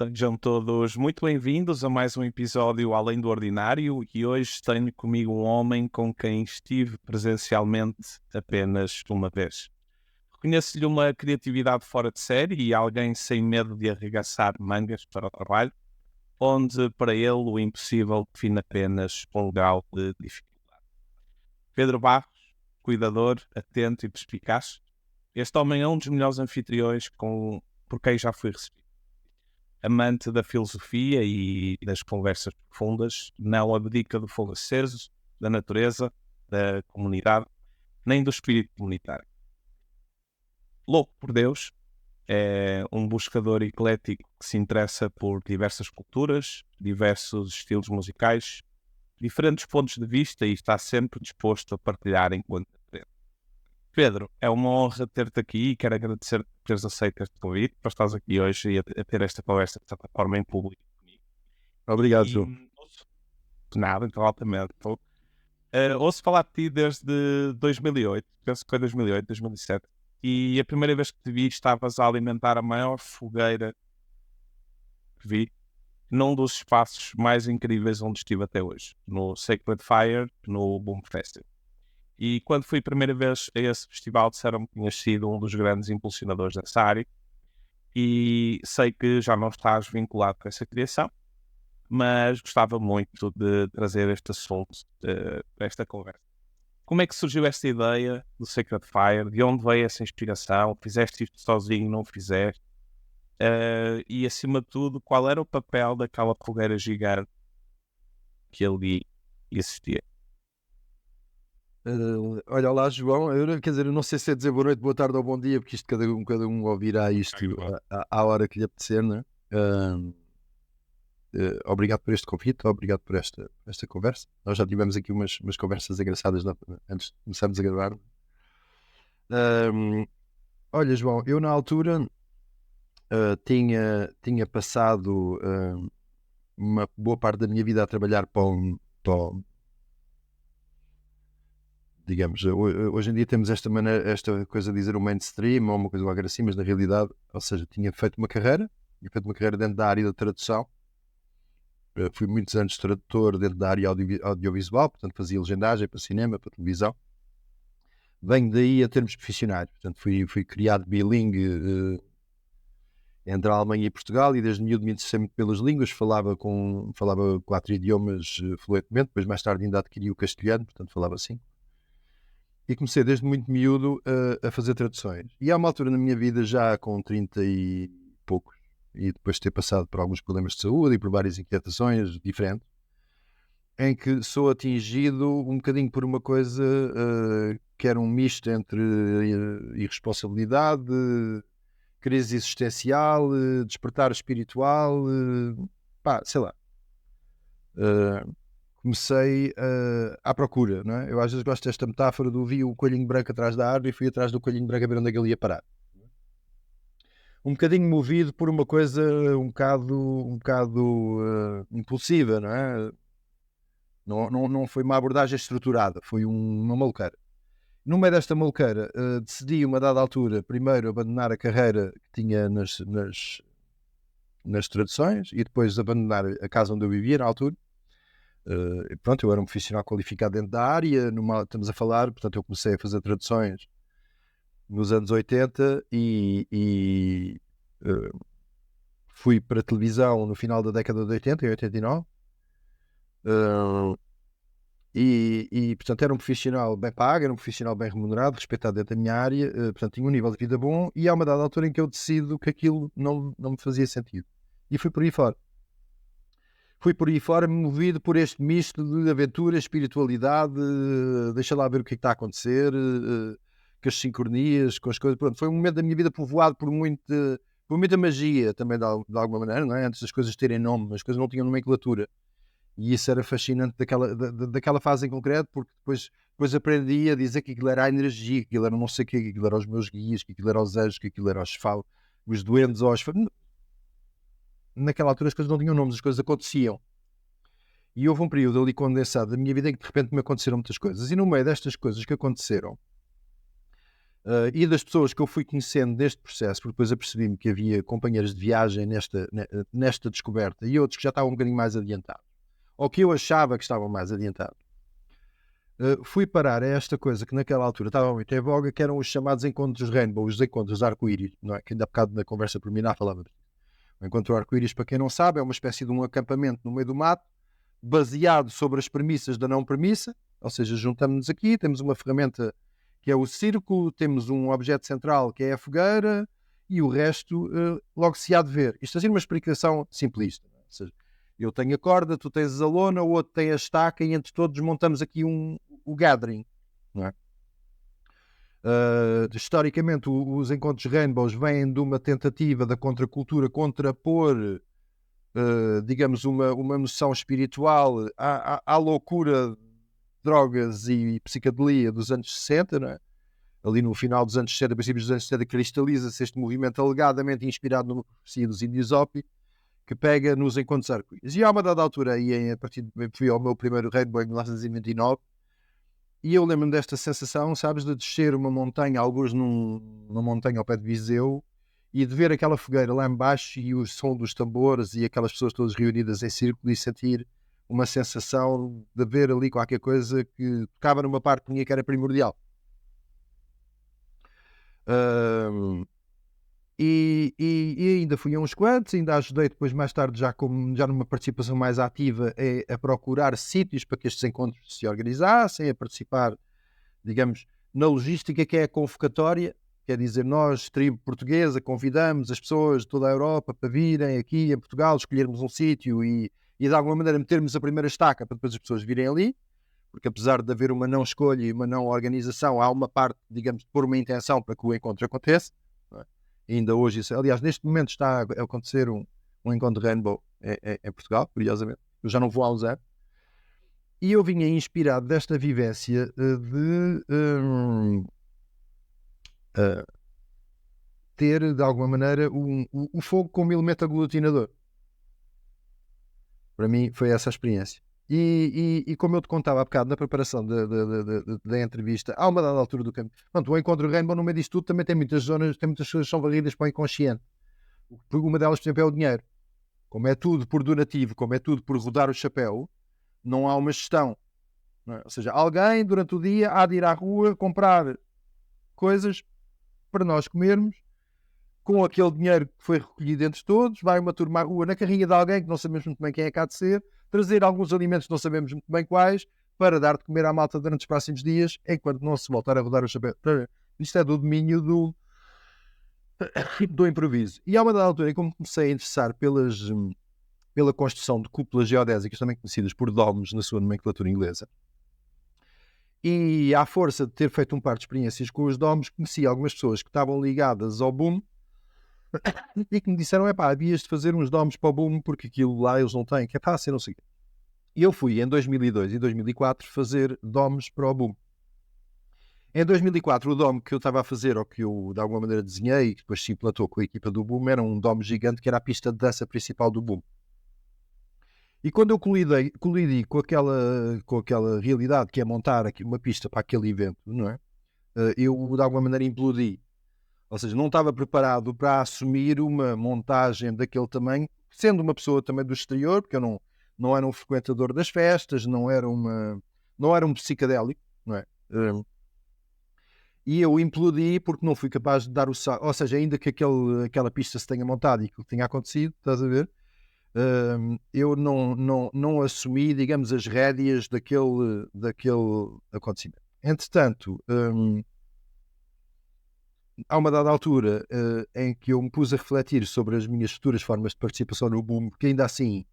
Sejam todos muito bem-vindos a mais um episódio Além do Ordinário e hoje tenho comigo um homem com quem estive presencialmente apenas uma vez. Reconheço-lhe uma criatividade fora de série e alguém sem medo de arregaçar mangas para o trabalho, onde para ele o impossível define apenas um grau de dificuldade. Pedro Barros, cuidador, atento e perspicaz, este homem é um dos melhores anfitriões por quem já fui recebido. Amante da filosofia e das conversas profundas, não abdica do fogo aceso, da natureza, da comunidade, nem do espírito comunitário. Louco por Deus, é um buscador eclético que se interessa por diversas culturas, diversos estilos musicais, diferentes pontos de vista e está sempre disposto a partilhar enquanto aprende. Pedro, é uma honra ter-te aqui e quero agradecer por teres aceito este convite para estares aqui hoje e a ter esta conversa de certa forma em público comigo. Obrigado, E João. nada, então altamente. Ouço falar de ti desde 2008, penso que foi 2008, 2007, e a primeira vez que te vi estavas a alimentar a maior fogueira que vi num dos espaços mais incríveis onde estive até hoje, no Sacred Fire, no Boom Festival. E quando fui a primeira vez a esse festival, disseram-me que tinhas sido um dos grandes impulsionadores dessa área e sei que já não estás vinculado com essa criação, mas gostava muito de trazer este assunto para esta conversa. Como é que surgiu esta ideia do Sacred Fire? De onde veio essa inspiração? Fizeste isto sozinho, não fizeste? E acima de tudo, qual era o papel daquela fogueira gigante que ali existia? Olha lá, João. Quer dizer, eu não sei se é dizer boa noite, boa tarde ou bom dia, porque isto cada um ouvirá isto à hora que lhe apetecer, não é? Obrigado por este convite, obrigado por esta conversa. Nós já tivemos aqui umas conversas engraçadas antes de começarmos a gravar. Olha, João, eu na altura tinha passado uma boa parte da minha vida a trabalhar digamos, hoje em dia temos esta coisa de dizer o mainstream ou uma coisa qualquer assim, mas na realidade, ou seja, tinha feito uma carreira dentro da área da tradução. Fui muitos anos tradutor dentro da área audiovisual, portanto fazia legendagem para cinema, para televisão. Venho daí a termos profissionais, portanto fui criado bilingue entre a Alemanha e Portugal e desde miúdo me interessei muito pelas línguas, falava 4 idiomas fluentemente, depois mais tarde ainda adquiri o castelhano, portanto falava assim. E comecei desde muito miúdo a fazer traduções. E há uma altura na minha vida, já com 30 e poucos, e depois de ter passado por alguns problemas de saúde e por várias inquietações diferentes, em que sou atingido um bocadinho por uma coisa que era um misto entre irresponsabilidade, crise existencial, despertar espiritual, sei lá. Comecei à procura, não é? Eu às vezes gosto desta metáfora do vi o coelhinho branco atrás da árvore e fui atrás do coelhinho branco a ver onde é que ele ia parar. Um bocadinho movido por uma coisa um bocado impulsiva, não é? Não foi uma abordagem estruturada, foi uma maluqueira. No meio desta maluqueira, decidi, uma dada altura, primeiro abandonar a carreira que tinha nas traduções e depois abandonar a casa onde eu vivia na altura. Pronto, eu era um profissional qualificado dentro da área, estamos a falar, portanto eu comecei a fazer traduções nos anos 80 e fui para a televisão no final da década de 80, em 89. Portanto era um profissional bem pago, era um profissional bem remunerado, respeitado dentro da minha área, portanto tinha um nível de vida bom e há uma dada altura em que eu decido que aquilo não me fazia sentido e fui por aí fora. Fui por aí fora movido por este misto de aventura, espiritualidade, deixa lá ver o que está a acontecer, com as sincronias, com as coisas. Pronto, foi um momento da minha vida povoado por muita magia também de alguma maneira, não é? Antes das coisas terem nome, as coisas não tinham nomenclatura. E isso era fascinante daquela fase em concreto, porque depois aprendi a dizer que aquilo era a energia, que aquilo era não sei o que aquilo era os meus guias, que aquilo era os anjos, que aquilo era os duendes, naquela altura as coisas não tinham nomes, as coisas aconteciam. E houve um período ali condensado da minha vida em que de repente me aconteceram muitas coisas. E no meio destas coisas que aconteceram, E das pessoas que eu fui conhecendo neste processo, porque depois apercebi-me que havia companheiros de viagem nesta descoberta e outros que já estavam um bocadinho mais adiantados, ou que eu achava que estavam mais adiantados. Fui parar a esta coisa que naquela altura estava muito em voga, que eram os chamados encontros Rainbow, os encontros arco-íris, não é? Que ainda há bocado na conversa preliminar falava disso. O encontro arco-íris, para quem não sabe, é uma espécie de um acampamento no meio do mato, baseado sobre as premissas da não premissa, ou seja, juntamos-nos aqui, temos uma ferramenta que é o círculo, temos um objeto central que é a fogueira e o resto logo se há de ver. Isto é uma explicação simplista, não é? Ou seja, eu tenho a corda, tu tens a lona, o outro tem a estaca e entre todos montamos aqui o gathering, não é? Historicamente os encontros Rainbows vêm de uma tentativa da contracultura contrapor digamos uma noção espiritual à loucura de drogas e psicadelia dos anos 60, não é? Ali no final dos anos 60, princípios dos anos 60, cristaliza-se este movimento alegadamente inspirado numa profecia dos índios Hopi, que pega nos encontros arco-íris. E há uma dada altura aí, a partir de fui ao meu primeiro Rainbow em 1929, e eu lembro-me desta sensação, sabes, de descer uma montanha, alguns numa montanha ao pé de Viseu, e de ver aquela fogueira lá embaixo e o som dos tambores e aquelas pessoas todas reunidas em círculo e sentir uma sensação de ver ali qualquer coisa que tocava numa parte minha que era primordial. E ainda fui a uns quantos, ainda ajudei depois mais tarde já numa participação mais ativa a procurar sítios para que estes encontros se organizassem, a participar, digamos, na logística que é a convocatória, quer dizer, nós, tribo portuguesa, convidamos as pessoas de toda a Europa para virem aqui em Portugal, escolhermos um sítio e de alguma maneira metermos a primeira estaca para depois as pessoas virem ali, porque apesar de haver uma não escolha e uma não organização, há uma parte, digamos, de pôr uma intenção para que o encontro aconteça. Ainda hoje, aliás, neste momento está a acontecer um encontro Rainbow em Portugal, curiosamente. Eu já não vou há uns anos. E eu vinha inspirado desta vivência de ter, de alguma maneira, o fogo como elemento aglutinador. Para mim foi essa a experiência. E como eu te contava há bocado na preparação da entrevista, há uma dada altura do caminho. Pronto, o encontro Rainbow, no meio disto tudo, também tem muitas zonas, tem muitas coisas que são varridas para o inconsciente. Uma delas, por exemplo, é o dinheiro. Como é tudo por donativo, como é tudo por rodar o chapéu, não há uma gestão. Não é? Ou seja, alguém durante o dia há de ir à rua comprar coisas para nós comermos, com aquele dinheiro que foi recolhido entre todos, vai uma turma à rua na carrinha de alguém que não sabemos muito bem quem é que há de ser, trazer alguns alimentos que não sabemos muito bem quais, para dar de comer à malta durante os próximos dias, enquanto não se voltar a rodar o chapéu. Isto é do domínio do improviso. E há uma dada altura em que me comecei a interessar pela construção de cúpulas geodésicas, também conhecidas por domes na sua nomenclatura inglesa. E à força de ter feito um par de experiências com os domes, conheci algumas pessoas que estavam ligadas ao boom e que me disseram, havias de fazer uns domes para o boom porque aquilo lá eles não têm, que é fácil, não sei o quê. E eu fui em 2002 e 2004 fazer domes para o boom. Em 2004 o dome que eu estava a fazer, ou que eu de alguma maneira desenhei, que depois se implantou com a equipa do boom, era um dome gigante que era a pista de dança principal do boom. E quando eu colidi com aquela realidade que é montar aqui uma pista para aquele evento, não é? Eu de alguma maneira implodi. Ou seja, não estava preparado para assumir uma montagem daquele tamanho, sendo uma pessoa também do exterior, porque eu não era um frequentador das festas, não era um psicadélico, não é? E eu implodi porque não fui capaz de dar o salto. Ou seja, ainda que aquela pista se tenha montado e que tenha acontecido, estás a ver? Eu não assumi, digamos, as rédeas daquele acontecimento. Entretanto, há uma dada altura em que eu me pus a refletir sobre as minhas futuras formas de participação no boom, porque ainda assim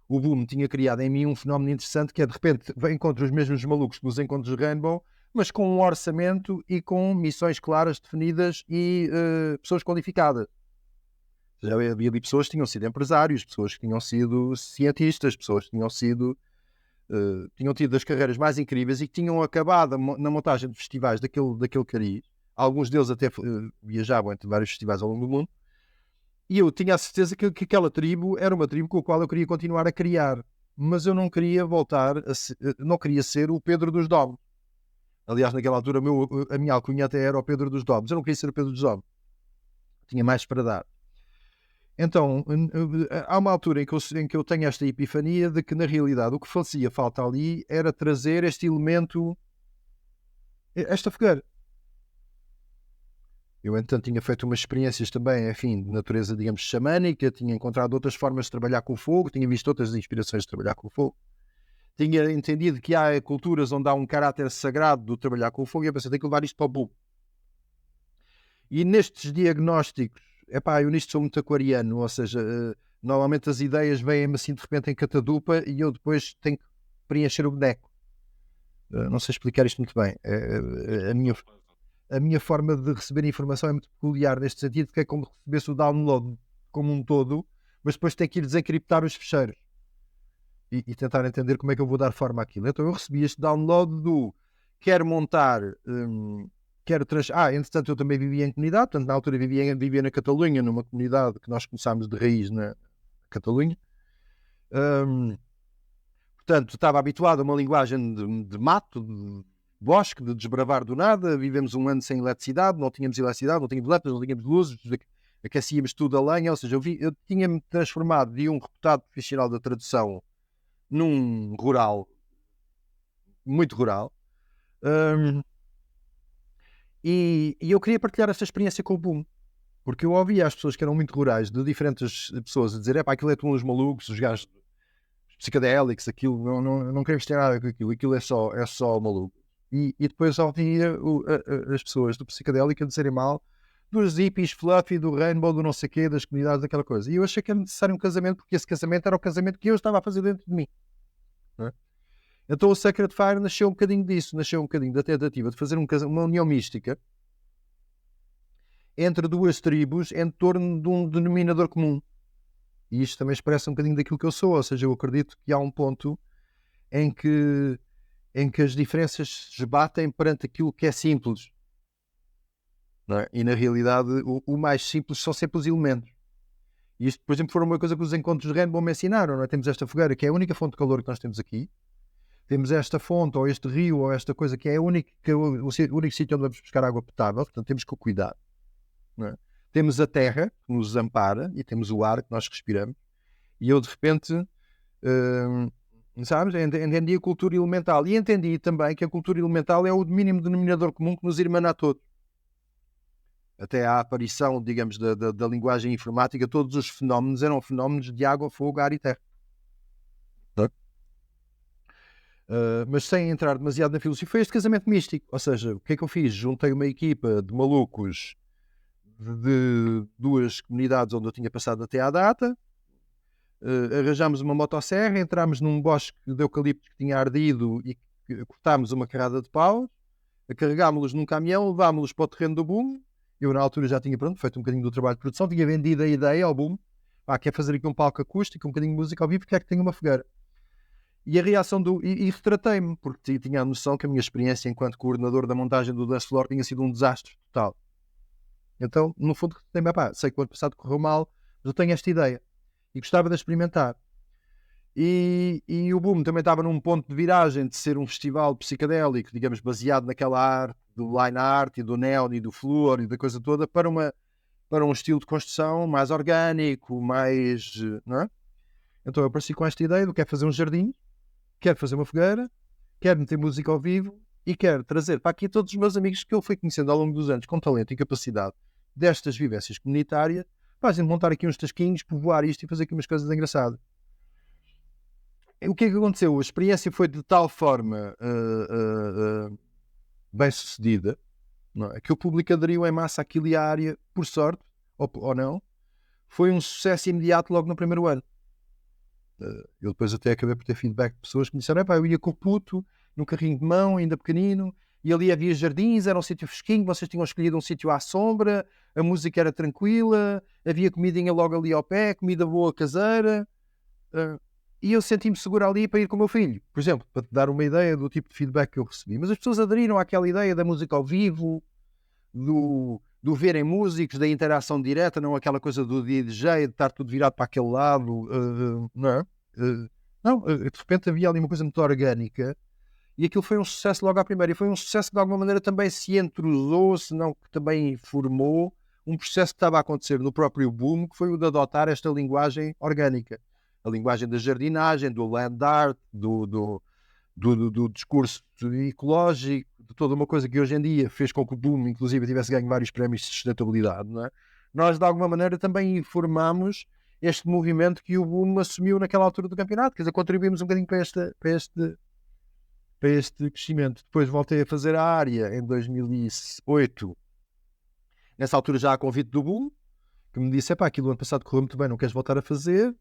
o boom tinha criado em mim um fenómeno interessante que é, de repente, encontro os mesmos malucos que nos encontros de Rainbow, mas com um orçamento e com missões claras, definidas e pessoas qualificadas. Já havia ali pessoas que tinham sido empresários, pessoas que tinham sido cientistas, pessoas que tinham tido as carreiras mais incríveis e que tinham acabado na montagem de festivais daquele cariz. Alguns deles até viajavam entre vários festivais ao longo do mundo. E eu tinha a certeza que aquela tribo era uma tribo com a qual eu queria continuar a criar. Mas eu não queria voltar não queria ser o Pedro dos Domes. Aliás, naquela altura a minha alcunha até era o Pedro dos Domos. Eu não queria ser o Pedro dos Domos. Tinha mais para dar. Então, há uma altura em que eu tenho esta epifania de que, na realidade, o que fazia falta ali era trazer este elemento, esta fogueira. Eu, entretanto, tinha feito umas experiências também, enfim, de natureza, digamos, xamânica, tinha encontrado outras formas de trabalhar com o fogo, tinha visto outras inspirações de trabalhar com o fogo. Tinha entendido que há culturas onde há um caráter sagrado do trabalhar com o fogo e eu pensei, tenho que levar isto para o boom. E nestes diagnósticos, eu nisto sou muito aquariano, ou seja, normalmente as ideias vêm-me assim de repente em catadupa e eu depois tenho que preencher o boneco. Não sei explicar isto muito bem. A minha forma de receber informação é muito peculiar neste sentido, que é como recebesse o download como um todo, mas depois tem que ir desencriptar os ficheiros e tentar entender como é que eu vou dar forma àquilo. Então eu recebi este download do quero montar, entretanto eu também vivia em comunidade, portanto na altura vivia na Catalunha, numa comunidade que nós começámos de raiz na Catalunha. Portanto, estava habituado a uma linguagem de mato, de bosque, de desbravar do nada. Vivemos um ano sem eletricidade, não tínhamos eletricidade, não tínhamos lâmpadas, não tínhamos luzes, aquecíamos tudo a lenha. Ou seja, eu tinha-me transformado de um reputado profissional da tradução num rural, muito rural. E eu queria partilhar essa experiência com o boom, porque eu ouvia as pessoas que eram muito rurais, de diferentes pessoas, a dizer: aquilo é tudo uns malucos, os gajos psicadélicos, aquilo, não queremos ter nada com aquilo é só maluco. E depois ouvia as pessoas do psicadélico a dizerem mal dos hippies fluffy, do rainbow, do não sei quê, das comunidades, daquela coisa. E eu achei que era necessário um casamento, porque esse casamento era o casamento que eu estava a fazer dentro de mim. Não é? Então o Sacred Fire nasceu um bocadinho disso, nasceu um bocadinho da tentativa de fazer uma união mística entre duas tribos em torno de um denominador comum. E isto também expressa um bocadinho daquilo que eu sou, ou seja, eu acredito que há um ponto em que as diferenças se batem perante aquilo que é simples. Não é? E na realidade o mais simples são sempre os elementos. E isto, por exemplo, foi uma coisa que os encontros de Rainbow me ensinaram. Não é? Temos esta fogueira que é a única fonte de calor que nós temos aqui. Temos esta fonte, ou este rio, ou esta coisa que é o único sítio onde vamos buscar água potável. Portanto, temos que o cuidar. Não é? Temos a terra que nos ampara e temos o ar que nós respiramos. E eu, de repente, entendi a cultura elemental. E entendi também que a cultura elemental é o mínimo denominador comum que nos irmana a todos. Até à aparição, digamos, da linguagem informática, todos os fenómenos eram fenómenos de água, fogo, ar e terra. Mas sem entrar demasiado na filosofia, foi este casamento místico. Ou seja, o que é que eu fiz? Juntei uma equipa de malucos de duas comunidades onde eu tinha passado até à data. Arranjámos uma motosserra, entrámos num bosque de eucaliptos que tinha ardido e cortámos uma carrada de pau, carregámos-los num caminhão, levámos-los para o terreno do boom. Eu na altura já tinha feito um bocadinho do trabalho de produção, tinha vendido a ideia ao boom. Quer fazer aqui um palco acústico, um bocadinho de música ao vivo, quer que tenha uma fogueira. E a reação e retratei-me, porque tinha a noção que a minha experiência enquanto coordenador da montagem do Dance Floor tinha sido um desastre total. Então, no fundo, sei que o ano passado correu mal, mas eu tenho esta ideia e gostava de experimentar. E o Boom também estava num ponto de viragem de ser um festival psicadélico, digamos, baseado naquela arte do line art e do neon e do flúor e da coisa toda, para um estilo de construção mais orgânico, mais... Não é? Então eu apareci com esta ideia de quero fazer um jardim, quero fazer uma fogueira, quero meter música ao vivo e quero trazer para aqui todos os meus amigos que eu fui conhecendo ao longo dos anos com talento e capacidade destas vivências comunitárias, para a gente montar aqui uns tasquinhos, povoar isto e fazer aqui umas coisas engraçadas. O que é que aconteceu? A experiência foi de tal forma bem sucedida, não é? Que o público aderiu em massa àquilo e à área, por sorte, ou não, foi um sucesso imediato logo no primeiro ano. Eu depois até acabei por ter feedback de pessoas que me disseram: eu ia com o puto, no carrinho de mão, ainda pequenino, e ali havia jardins, era um sítio fresquinho, vocês tinham escolhido um sítio à sombra, a música era tranquila, havia comidinha logo ali ao pé, comida boa caseira, e eu senti-me seguro ali para ir com o meu filho, por exemplo, para te dar uma ideia do tipo de feedback que eu recebi. Mas as pessoas aderiram àquela ideia da música ao vivo, do verem músicos, da interação direta, não aquela coisa do DJ, de estar tudo virado para aquele lado, não é? De repente havia ali uma coisa muito orgânica E aquilo foi um sucesso logo à primeira. E foi um sucesso que de alguma maneira também se entrosou, se não que também formou um processo que estava a acontecer no próprio boom, que foi o de adotar esta linguagem orgânica. A linguagem da jardinagem, do land art, do discurso ecológico, de toda uma coisa que hoje em dia fez com que o boom, inclusive, tivesse ganho vários prémios de sustentabilidade, não é? Nós, de alguma maneira, também informamos este movimento que o boom assumiu naquela altura do campeonato. Quer dizer, contribuímos um bocadinho para este crescimento. Depois voltei a fazer a área em 2008, nessa altura já a convite do boom, que me disse, aquilo ano passado correu muito bem, não queres voltar a fazer?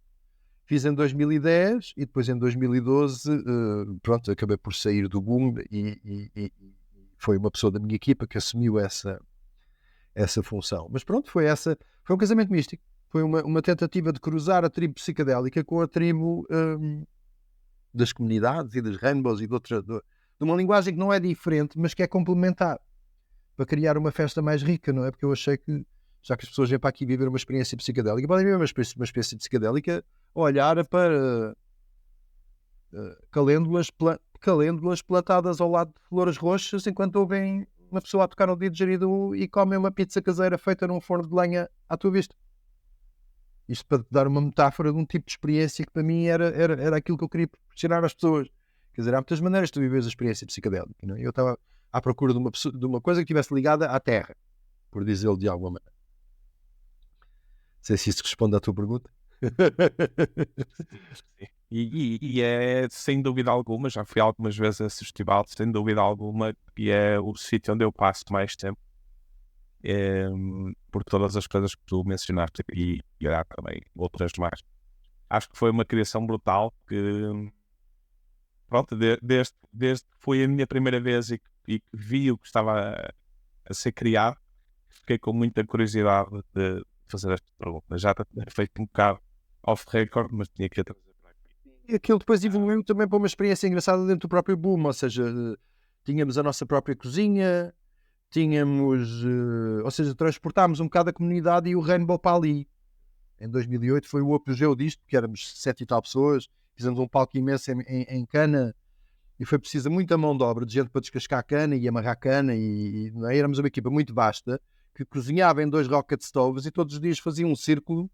Fiz em 2010 e depois em 2012, pronto, acabei por sair do boom e foi uma pessoa da minha equipa que assumiu essa função. Mas pronto, foi um casamento místico. Foi uma tentativa de cruzar a tribo psicadélica com a tribo das comunidades e das rainbows e de uma linguagem que não é diferente, mas que é complementar, para criar uma festa mais rica, não é? Porque eu achei que, já que as pessoas vêm para aqui viver uma experiência psicadélica, podem viver uma experiência psicadélica a olhar para calêndulas plantadas ao lado de flores roxas, enquanto ouvem uma pessoa a tocar no didgeridoo e comem uma pizza caseira feita num forno de lenha à tua vista. Isto para te dar uma metáfora de um tipo de experiência que para mim era aquilo que eu queria proporcionar às pessoas. Quer dizer, há muitas maneiras de tu viveres a experiência psicadélica. Não é? Eu estava à procura de uma coisa que estivesse ligada à terra, por dizê-lo de alguma maneira. Não sei se isso responde à tua pergunta. E é, sem dúvida alguma, já fui algumas vezes a esse festival, sem dúvida alguma, e é o sítio onde eu passo mais tempo. Por todas as coisas que tu mencionaste e há também outras mais. Acho que foi uma criação brutal que, pronto, desde que foi a minha primeira vez e que vi o que estava a ser criado, fiquei com muita curiosidade de fazer esta pergunta. Já tinha feito um bocado off record, mas tinha que trazer para aqui. E aquilo depois evoluiu também para uma experiência engraçada dentro do próprio boom, ou seja, tínhamos a nossa própria cozinha, tínhamos, ou seja, transportámos um bocado a comunidade e o Rainbow para ali. Em 2008 foi o apogeu disto, porque éramos 7 e tal pessoas, fizemos um palco imenso em cana e foi precisa muita mão de obra de gente para descascar a cana e amarrar a cana não é? Éramos uma equipa muito vasta que cozinhava em 2 rocket stoves e todos os dias fazia um círculo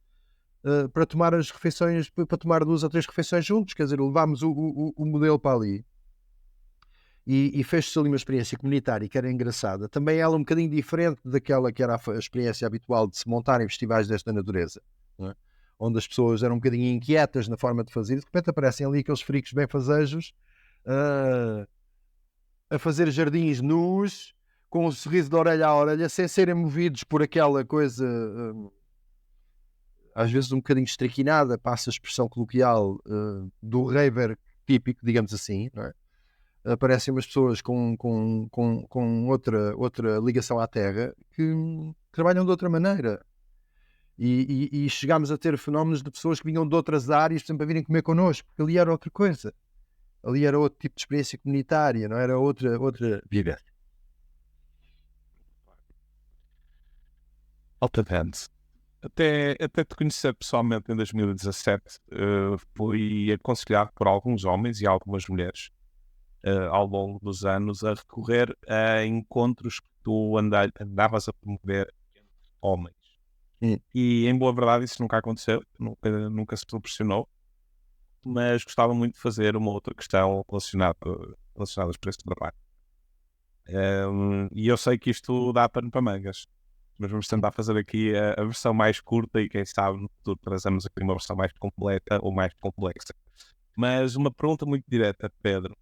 para tomar as refeições, para tomar 2 ou 3 refeições juntos, quer dizer, levámos o modelo para ali. E fez-se ali uma experiência comunitária que era engraçada. Também ela um bocadinho diferente daquela que era a experiência habitual de se montar em festivais desta natureza, não é? Onde as pessoas eram um bocadinho inquietas na forma de fazer e de repente aparecem ali aqueles fricos bem fazejos a fazer jardins nus, com um sorriso de orelha a orelha, sem serem movidos por aquela coisa às vezes um bocadinho estraquinada, passa a expressão coloquial do raver típico, digamos assim, não é? Aparecem umas pessoas com outra ligação à terra que trabalham de outra maneira. E chegámos a ter fenómenos de pessoas que vinham de outras áreas, por exemplo, a virem comer connosco, porque ali era outra coisa. Ali era outro tipo de experiência comunitária, não era outra vivência. Altamente. Até te conhecer pessoalmente em 2017, fui aconselhado por alguns homens e algumas mulheres ao longo dos anos a recorrer a encontros que tu andavas a promover entre homens. E em boa verdade isso nunca aconteceu, nunca se proporcionou, mas gostava muito de fazer uma outra questão relacionada para esse trabalho. E eu sei que isto dá pano para mangas, mas vamos tentar fazer aqui a versão mais curta e quem sabe no futuro trazemos aqui uma versão mais completa ou mais complexa. Mas uma pergunta muito direta, Pedro.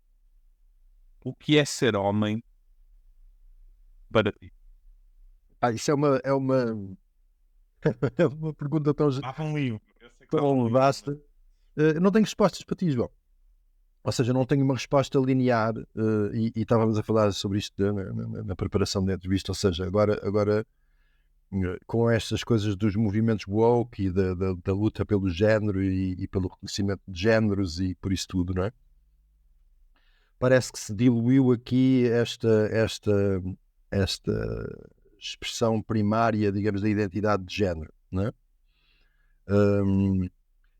O que é ser homem para ti? Isso é uma é uma pergunta tão vasta. Eu não tenho respostas para ti, João. Ou seja, não tenho uma resposta linear e estávamos a falar sobre isto na preparação da entrevista. Ou seja, agora com estas coisas dos movimentos woke e da luta pelo género e pelo reconhecimento de géneros e por isso tudo, não é? Parece que se diluiu aqui esta expressão primária, digamos, da identidade de género, não é?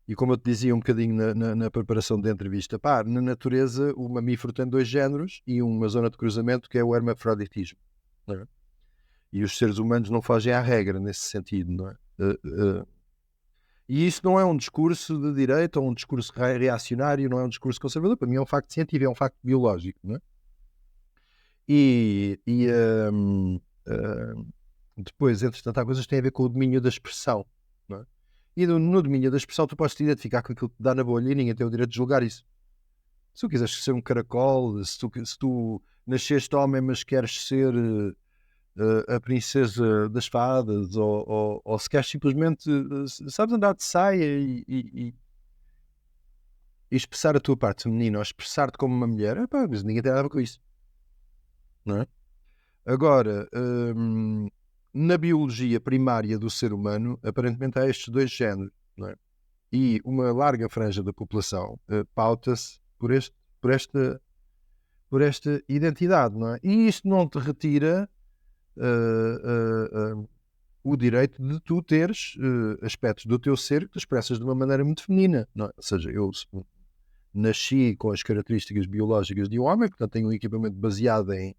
E como eu te dizia um bocadinho na preparação da entrevista, pá, na natureza o mamífero tem 2 géneros e uma zona de cruzamento que é o hermafroditismo, não é? E os seres humanos não fogem à regra nesse sentido, não é? E isso não é um discurso de direita ou um discurso reacionário, não é um discurso conservador, para mim é um facto científico, é um facto biológico, não é? E depois, entretanto, há coisas que têm a ver com o domínio da expressão, não é? E no domínio da expressão tu podes te identificar com aquilo que te dá na bolha e ninguém tem o direito de julgar isso. Se tu quiseres ser um caracol, se tu nasceste homem mas queres ser a princesa das fadas, ou se queres simplesmente, sabes, andar de saia e expressar a tua parte feminina ou expressar-te como uma mulher, epá, mas ninguém tem nada a ver com isso, não é? Agora, na biologia primária do ser humano, aparentemente há estes 2 géneros, não é? E uma larga franja da população pauta-se por esta identidade, não é? E isto não te retira o direito de tu teres aspectos do teu ser que te expressas de uma maneira muito feminina, não é? Ou seja, eu nasci com as características biológicas de um homem, portanto tenho um equipamento baseado em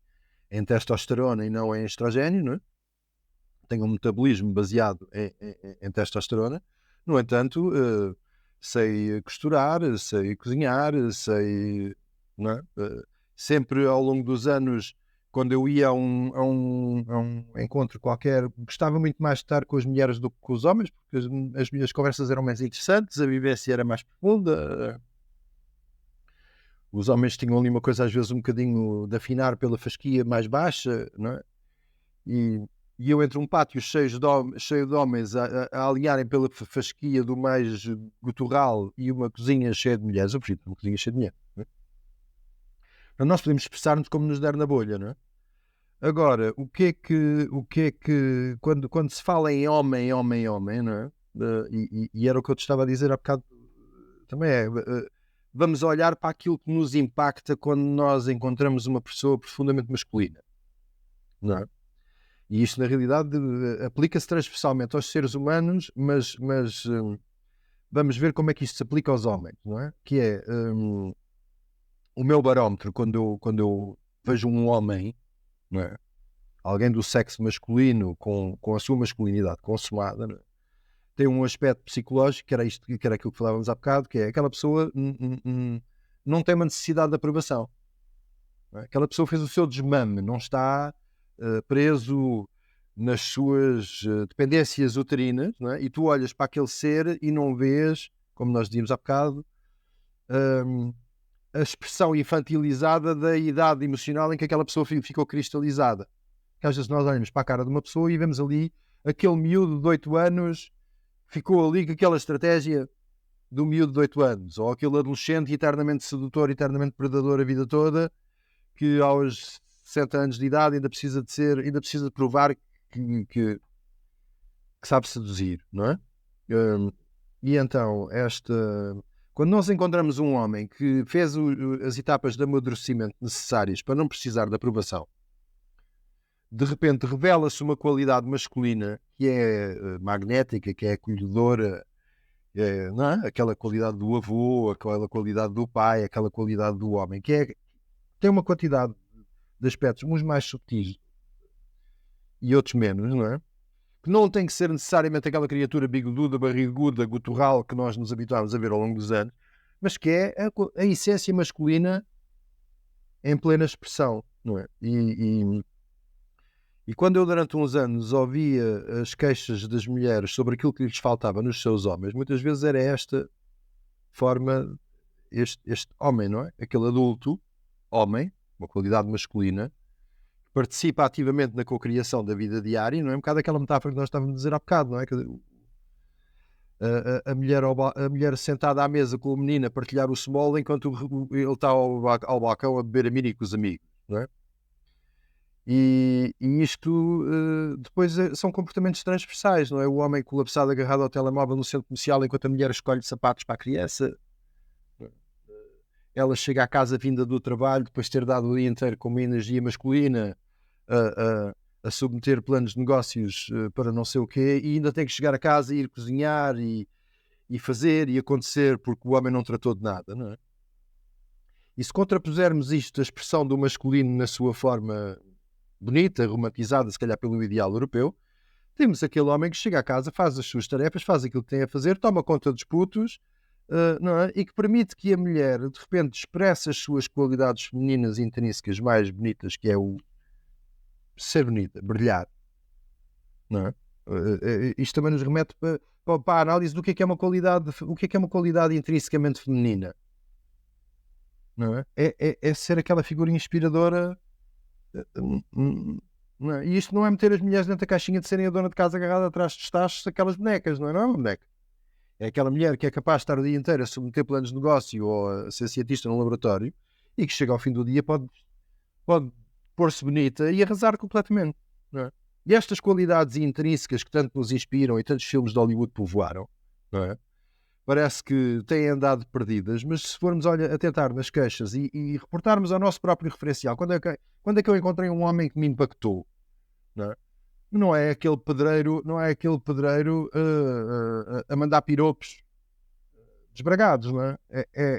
testosterona e não em estrogênio, não é? Tenho um metabolismo baseado em testosterona. No entanto, sei costurar, sei cozinhar, sei, não é? Sempre ao longo dos anos, quando eu ia a um encontro qualquer, gostava muito mais de estar com as mulheres do que com os homens, porque as minhas conversas eram mais interessantes, a vivência era mais profunda. Os homens tinham ali uma coisa às vezes um bocadinho de afinar pela fasquia mais baixa, não é? E eu entre um pátio cheio de homens a alinharem pela fasquia do mais gutural e uma cozinha cheia de mulheres, eu prefiro uma cozinha cheia de mulheres, não é? Então nós podemos expressar-nos como nos der na bolha, não é? Agora, o que é que quando se fala em homem, não é? E era o que eu te estava a dizer há bocado também, vamos olhar para aquilo que nos impacta quando nós encontramos uma pessoa profundamente masculina, não é? E isto, na realidade, aplica-se transversalmente aos seres humanos, mas vamos ver como é que isto se aplica aos homens, não é? Que é o meu barómetro, quando eu vejo um homem, não é? Alguém do sexo masculino com a sua masculinidade consumada, não é? Tem um aspecto psicológico, que era aquilo que falávamos há bocado, que é aquela pessoa não tem uma necessidade de aprovação. Não é? Aquela pessoa fez o seu desmame, não está preso nas suas dependências uterinas, não é? E tu olhas para aquele ser e não vês, como nós dizíamos há bocado, a expressão infantilizada da idade emocional em que aquela pessoa ficou cristalizada. Que às vezes nós olhamos para a cara de uma pessoa e vemos ali aquele miúdo de 8 anos ficou ali com aquela estratégia do miúdo de 8 anos, ou aquele adolescente eternamente sedutor, eternamente predador a vida toda, que aos 60 anos de idade ainda precisa de provar que sabe seduzir, não é? E então, quando nós encontramos um homem que fez as etapas de amadurecimento necessárias para não precisar de aprovação, de repente revela-se uma qualidade masculina que é magnética, que é acolhedora, não é? Aquela qualidade do avô, aquela qualidade do pai, aquela qualidade do homem, tem uma quantidade de aspectos, uns mais subtis e outros menos, não é? Que não tem que ser necessariamente aquela criatura bigoduda, barriguda, guturral que nós nos habituámos a ver ao longo dos anos, mas que é a essência masculina em plena expressão, não é? E quando eu durante uns anos ouvia as queixas das mulheres sobre aquilo que lhes faltava nos seus homens, muitas vezes era esta forma, este homem, não é? Aquele adulto, homem, uma qualidade masculina, que participa ativamente na cocriação da vida diária, não é? Um bocado aquela metáfora que nós estávamos a dizer há bocado, não é? A mulher sentada à mesa com o menino a partilhar o small enquanto ele está ao balcão a beber a mini com os amigos, não é? E isto depois são comportamentos transversais, não é? O homem colapsado agarrado ao telemóvel no centro comercial enquanto a mulher escolhe sapatos para a criança. Ela chega à casa vinda do trabalho depois de ter dado o dia inteiro com uma energia masculina a submeter planos de negócios para não sei o quê, e ainda tem que chegar a casa e ir cozinhar e e fazer e acontecer porque o homem não tratou de nada, não é? E se contrapusermos isto, a expressão do masculino na sua forma bonita, romantizada, se calhar pelo ideal europeu, temos aquele homem que chega a casa, faz as suas tarefas, faz aquilo que tem a fazer, toma conta dos putos, não é? E que permite que a mulher, de repente, expresse as suas qualidades femininas intrínsecas mais bonitas, que é o ser bonita, brilhar, não é? Isto também nos remete para a análise do que é uma qualidade, o que é uma qualidade intrinsecamente feminina, não é? É ser aquela figura inspiradora, não é? E isto não é meter as mulheres dentro da caixinha de serem a dona de casa agarrada atrás de tachos, aquelas bonecas, não é? Não é uma boneca. É aquela mulher que é capaz de estar o dia inteiro a submeter planos de negócio ou a ser cientista no laboratório e que chega ao fim do dia pode pôr-se bonita e arrasar completamente, não é? E estas qualidades intrínsecas que tanto nos inspiram e tantos filmes de Hollywood povoaram, não é? Parece que têm andado perdidas, mas se formos a tentar nas queixas e reportarmos ao nosso próprio referencial, quando é que eu encontrei um homem que me impactou, não é? Não é aquele pedreiro, a mandar piropos desbragados, não é?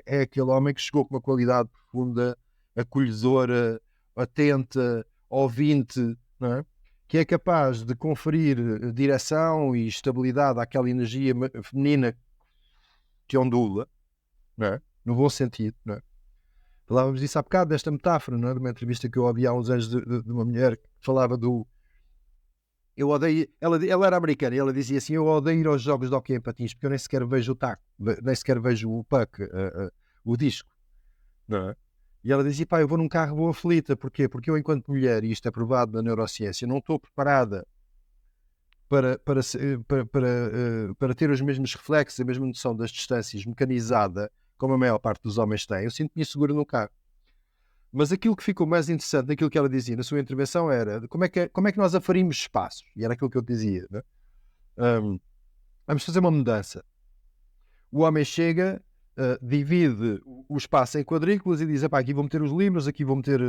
É aquele homem que chegou com uma qualidade profunda, acolhedora, atenta, ouvinte, não é? Que é capaz de conferir direção e estabilidade àquela energia feminina que ondula, não é? No bom sentido, não é? Falávamos disso há bocado, desta metáfora, não é? De uma entrevista que eu ouvi há uns anos de uma mulher que falava do... Eu odeio... Ela era americana e ela dizia assim: eu odeio ir aos jogos de hóquei em patins porque eu nem sequer vejo o taco, nem sequer vejo o puck, o disco, não é? E ela dizia: pá, eu vou num carro, vou aflita. Porquê? Porque eu, enquanto mulher, e isto é provado na neurociência, não estou preparada para ter os mesmos reflexos, a mesma noção das distâncias mecanizada, como a maior parte dos homens tem. Eu sinto-me seguro no carro. Mas aquilo que ficou mais interessante naquilo que ela dizia na sua intervenção era como é que nós afarimos espaços. E era aquilo que eu dizia, né? Vamos fazer uma mudança. O homem chega, divide o espaço em quadrículas e diz: aqui vou meter os livros, aqui vou meter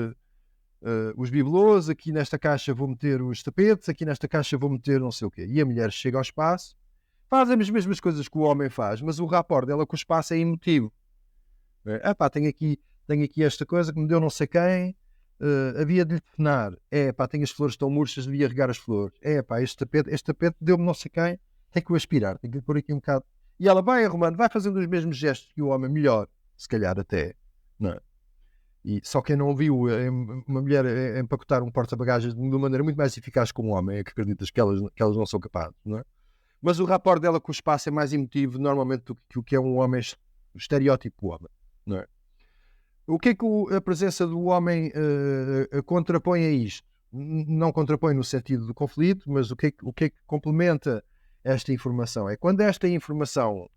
os bibelôs, aqui nesta caixa vou meter os tapetes, aqui nesta caixa vou meter não sei o quê. E a mulher chega ao espaço, faz as mesmas coisas que o homem faz, mas o rapport dela com o espaço é emotivo. Tenho aqui esta coisa que me deu não sei quem, havia de lhe telefonar. Tenho as flores tão murchas, devia regar as flores. Este tapete deu-me não sei quem, tenho que o aspirar, tenho que pôr aqui um bocado. E ela vai arrumando, vai fazendo os mesmos gestos que o homem, melhor, se calhar até, não é? E só quem não viu uma mulher empacotar um porta-bagagens de uma maneira muito mais eficaz que um homem, é que acreditas que elas não são capazes, não é? Mas o rapport dela com o espaço é mais emotivo normalmente do que o que é um homem, o estereótipo do homem, não é? O que é que a presença do homem contrapõe a isto? Não contrapõe no sentido do conflito, mas o que é que complementa esta informação? É quando esta informação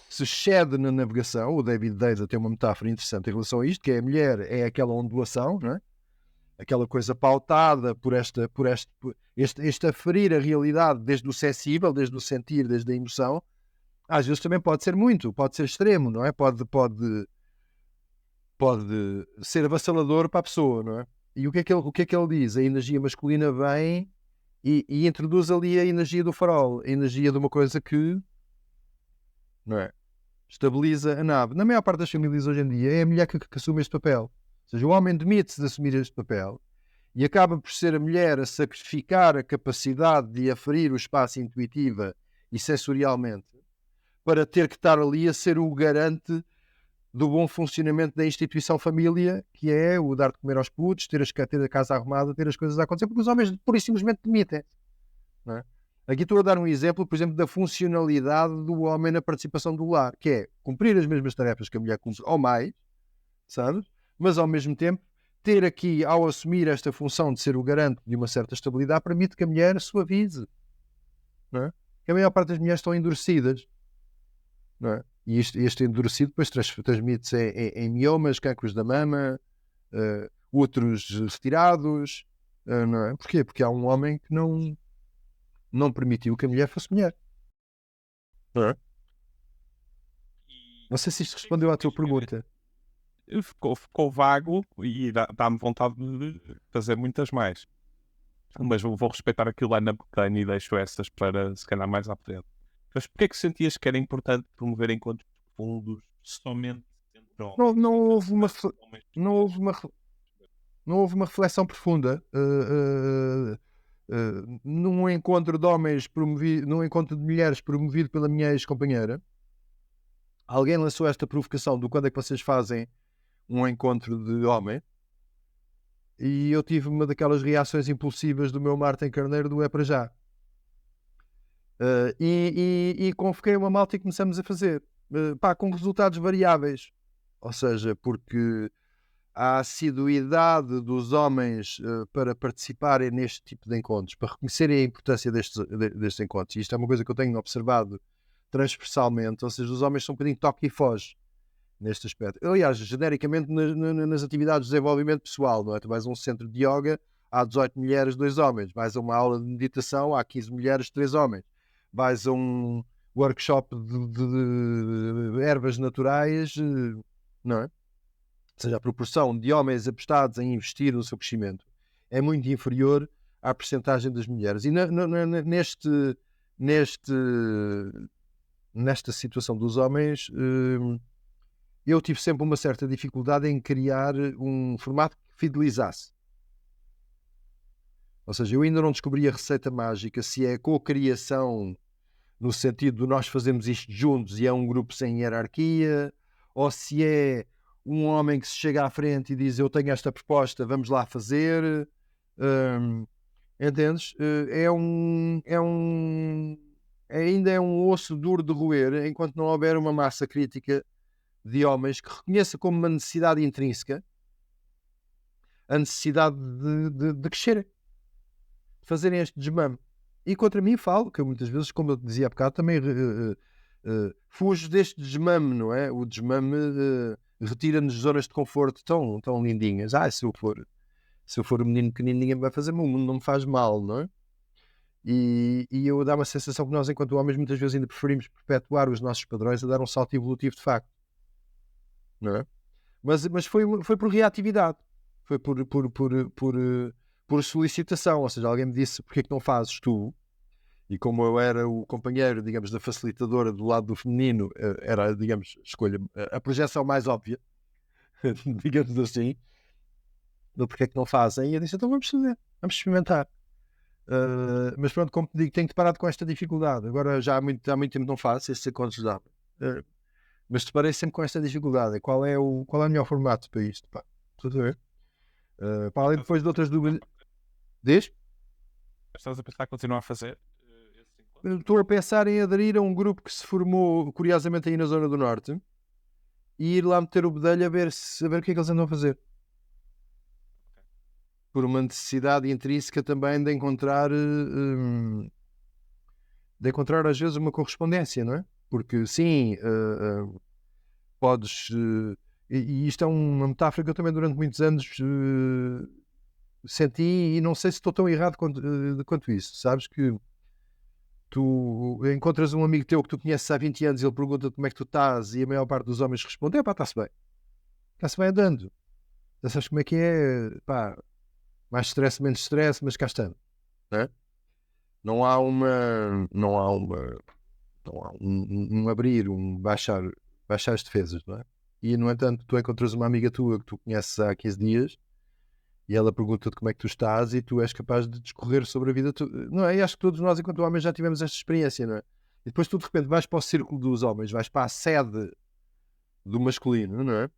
se excede na navegação. O David Deida tem uma metáfora interessante em relação a isto, que é a mulher é aquela ondulação, não é? Aquela coisa pautada por este aferir a realidade desde o sensível, desde o sentir, desde a emoção. Às vezes também pode ser extremo, não é? Pode ser avassalador para a pessoa, não é? E o que é que ele diz? A energia masculina vem e introduz ali a energia do farol, a energia de uma coisa que, não é? Estabiliza a nave. Na maior parte das famílias hoje em dia é a mulher que assume este papel. Ou seja, o homem demite-se de assumir este papel e acaba por ser a mulher a sacrificar a capacidade de aferir o espaço intuitiva e sensorialmente para ter que estar ali a ser o garante do bom funcionamento da instituição família, que é o dar de comer aos putos, ter a casa arrumada, ter as coisas a acontecer, porque os homens pura e simplesmente demitem, não é? Aqui estou a dar um exemplo, por exemplo, da funcionalidade do homem na participação do lar, que é cumprir as mesmas tarefas que a mulher cumpre, ou mais, sabe? Mas ao mesmo tempo, ter aqui, ao assumir esta função de ser o garante de uma certa estabilidade, permite que a mulher suavize, não é? Que a maior parte das mulheres estão endurecidas, não é? E este endurecido depois transmite-se em miomas, cancros da mama, outros retirados, não é? Porquê? Porque há um homem que não permitiu que a mulher fosse mulher. Não é? Não sei se isto respondeu à tua pergunta. Ficou vago e dá-me vontade de fazer muitas mais. Mas vou respeitar aquilo lá na botânia e deixo essas para se calhar mais à frente. Mas porquê é que sentias que era importante promover encontros profundos somente entre homens? Não houve uma Homens. não houve uma não houve uma reflexão profunda num encontro de homens promovido, num encontro de mulheres promovido pela minha ex-companheira. Alguém lançou esta provocação do quando é que vocês fazem um encontro de homem, e eu tive uma daquelas reações impulsivas do meu Martin Carneiro do é para já. E convoquei uma malta e começamos a fazer, com resultados variáveis, ou seja, porque a assiduidade dos homens para participarem neste tipo de encontros, para reconhecerem a importância destes encontros, e isto é uma coisa que eu tenho observado transversalmente, ou seja, os homens são um bocadinho toque e foge neste aspecto. Aliás, genericamente nas atividades de desenvolvimento pessoal, não é? Tu vais a um centro de yoga, há 18 mulheres, 2 homens. Vais a uma aula de meditação, há 15 mulheres, 3 homens. Vais a um workshop de ervas naturais, não é? Ou seja, a proporção de homens apostados em investir no seu crescimento é muito inferior à percentagem das mulheres. E nesta situação dos homens, eu tive sempre uma certa dificuldade em criar um formato que fidelizasse. Ou seja, eu ainda não descobri a receita mágica, se é a co-criação no sentido de nós fazermos isto juntos e é um grupo sem hierarquia, ou se é um homem que se chega à frente e diz eu tenho esta proposta, vamos lá fazer. Entendes? Ainda é um osso duro de roer enquanto não houver uma massa crítica de homens que reconheça como uma necessidade intrínseca a necessidade de crescerem, de fazerem este desmame. E contra mim falo, que eu muitas vezes, como eu dizia há bocado, também fujo deste desmame, não é? O desmame retira-nos zonas de conforto tão lindinhas. Se eu for um menino pequenino, ninguém vai fazer, o mundo não me faz mal, não é? E eu dá uma sensação que nós, enquanto homens, muitas vezes ainda preferimos perpetuar os nossos padrões a dar um salto evolutivo de facto. Não é? Mas foi por reatividade, foi por solicitação, ou seja, alguém me disse porque é que não fazes tu, e como eu era o companheiro, digamos, da facilitadora do lado do feminino, era, digamos, escolha, a projeção mais óbvia, digamos assim, do porque é que não fazem, e eu disse, então vamos fazer, vamos experimentar. Mas pronto, como te digo, tenho parado com esta dificuldade, agora já há muito tempo não faço esses encontros de mas deparei sempre com esta dificuldade. Qual é o melhor formato para isto? Pá, estás a ver? Para além depois de outras dúvidas. Diz? Estás a pensar em continuar a fazer esse encontro? Estou a pensar em aderir a um grupo que se formou, curiosamente, aí na Zona do Norte e ir lá meter o bedelho a ver o que é que eles andam a fazer. Por uma necessidade intrínseca também de encontrar às vezes uma correspondência, não é? Porque sim, podes. E isto é uma metáfora que eu também durante muitos anos senti, e não sei se estou tão errado quanto isso. Sabes que tu encontras um amigo teu que tu conheces há 20 anos e ele pergunta como é que tu estás e a maior parte dos homens responde: está-se bem. Está-se bem andando. Já sabes como é que é? Pá, mais stress, menos stress, mas cá estamos. Não é? Não há um abrir, um baixar as defesas, não é? E, no entanto, tu encontras uma amiga tua que tu conheces há 15 dias e ela pergunta-te como é que tu estás e tu és capaz de discorrer sobre a vida. Não é? E acho que todos nós, enquanto homens, já tivemos esta experiência, não é? E depois tu, de repente, vais para o círculo dos homens, vais para a sede do masculino, não é?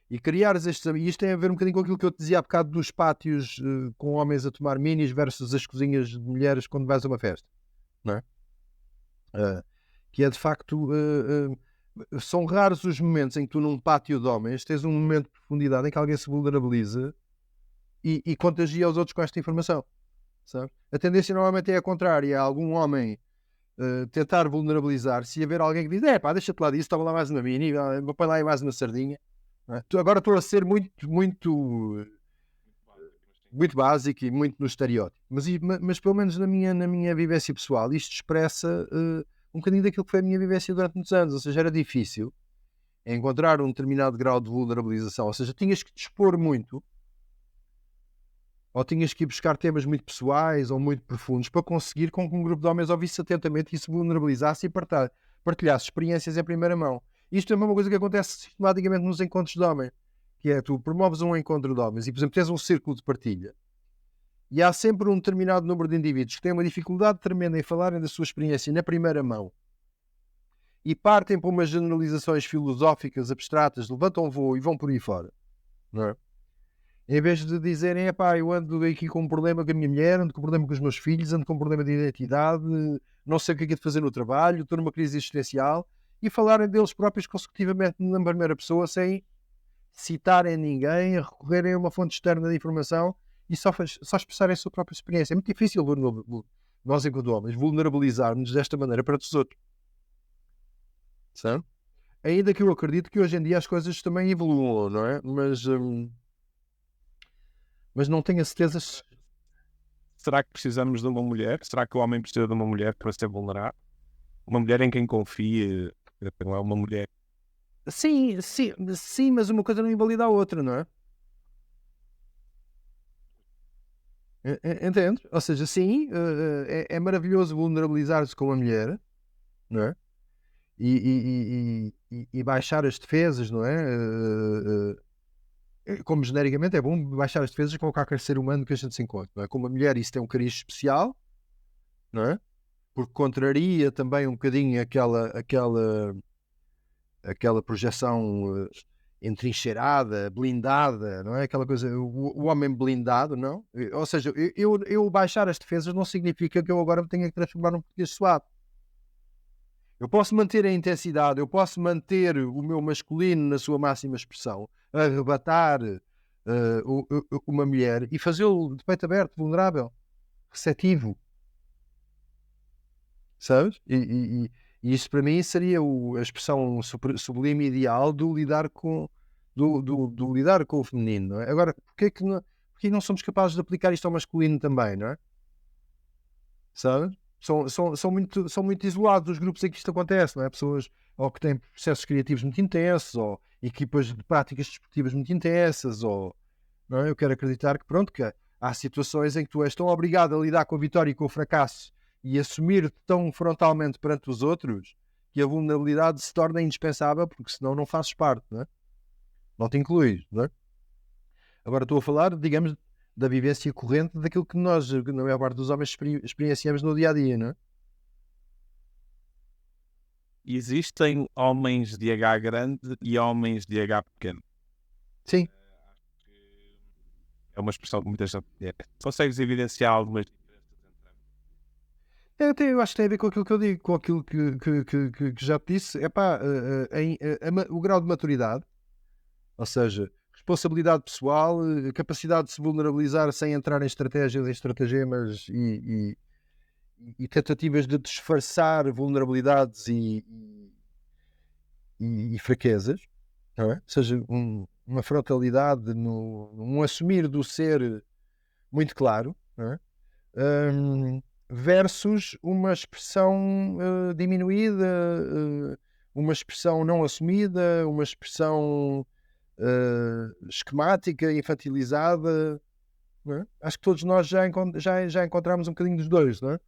E criares estes... E isto tem a ver um bocadinho com aquilo que eu te dizia há bocado dos pátios com homens a tomar minis versus as cozinhas de mulheres quando vais a uma festa, não é? Que é, de facto... são raros os momentos em que tu, num pátio de homens, tens um momento de profundidade em que alguém se vulnerabiliza e contagia os outros com esta informação, sabe? A tendência normalmente é a contrária. Há algum homem tentar vulnerabilizar-se e haver alguém que diz: pá, deixa-te lá disso, toma lá mais uma mini, põe lá mais uma sardinha. Não é? Agora estou a ser muito básico e muito no estereótipo, mas pelo menos na minha vivência pessoal, isto expressa um bocadinho daquilo que foi a minha vivência durante muitos anos. Ou seja, era difícil encontrar um determinado grau de vulnerabilização, ou seja, tinhas que te expor muito ou tinhas que ir buscar temas muito pessoais ou muito profundos para conseguir com que um grupo de homens ouvisse atentamente e se vulnerabilizasse e partilhasse experiências em primeira mão. Isto é uma coisa que acontece sistematicamente nos encontros de homens, que é tu promoves um encontro de homens e, por exemplo, tens um círculo de partilha e há sempre um determinado número de indivíduos que têm uma dificuldade tremenda em falarem da sua experiência na primeira mão e partem para umas generalizações filosóficas abstratas, levantam voo e vão por aí fora, não é? Em vez de dizerem, epá, eu ando aqui com um problema com a minha mulher, ando com um problema com os meus filhos, ando com um problema de identidade, não sei o que é de fazer no trabalho, estou numa crise existencial, e falarem deles próprios consecutivamente na primeira pessoa, sem citarem ninguém, a recorrerem a uma fonte externa de informação e só expressarem a sua própria experiência. É muito difícil nós, enquanto homens, vulnerabilizar-nos desta maneira para os outros. Sabe? Ainda que eu acredito que hoje em dia as coisas também evoluam, não é? Mas não tenho a certeza. Será que precisamos de uma mulher? Será que o homem precisa de uma mulher para ser vulnerável? Uma mulher em quem confie, não é uma mulher. Sim, mas uma coisa não invalida a outra, não é? Entende? Ou seja, sim, é maravilhoso vulnerabilizar-se com a mulher, não é? E baixar as defesas, não é? Como genericamente é bom baixar as defesas com qualquer ser humano que a gente se encontre, não é? Com uma mulher isso tem um cariz especial, não é? Porque contraria também um bocadinho aquela projeção entrincheirada, blindada, não é? Aquela coisa, o homem blindado, não? Ou seja, eu baixar as defesas não significa que eu agora me tenha que transformar num português suave. Eu posso manter a intensidade, eu posso manter o meu masculino na sua máxima expressão, arrebatar uma mulher e fazê-lo de peito aberto, vulnerável, receptivo. Sabes? E isso para mim seria a expressão sublime ideal do lidar com, do lidar com o feminino. Não é? Agora, porque não somos capazes de aplicar isto ao masculino também, não é? Sabes? São muito isolados os grupos em que isto acontece, não é? Pessoas ou que têm processos criativos muito intensos, ou equipas de práticas desportivas muito intensas, ou não é? Eu quero acreditar que, pronto, que há situações em que tu és tão obrigado a lidar com a vitória e com o fracasso e assumir-te tão frontalmente perante os outros que a vulnerabilidade se torna indispensável, porque senão não fazes parte, não é? Não te incluís, não é? Agora estou a falar, digamos, da vivência corrente daquilo que nós, na maior parte dos homens, experienciamos no dia-a-dia, não é? Existem homens de H grande e homens de H pequeno. Sim. É uma expressão que muitas vezes consegues evidenciar algumas diferenças entre Eu acho que tem a ver com aquilo que eu digo, com aquilo que já te disse. Epá, o grau de maturidade, ou seja, responsabilidade pessoal, capacidade de se vulnerabilizar sem entrar em estratégias, em estratagemas e tentativas de disfarçar vulnerabilidades e fraquezas, não é? Ou seja, uma frontalidade, um assumir do ser muito claro, não é? Versus uma expressão diminuída, uma expressão não assumida, uma expressão esquemática, infantilizada. Não é? Acho que todos nós já encontramos um bocadinho dos dois, não é?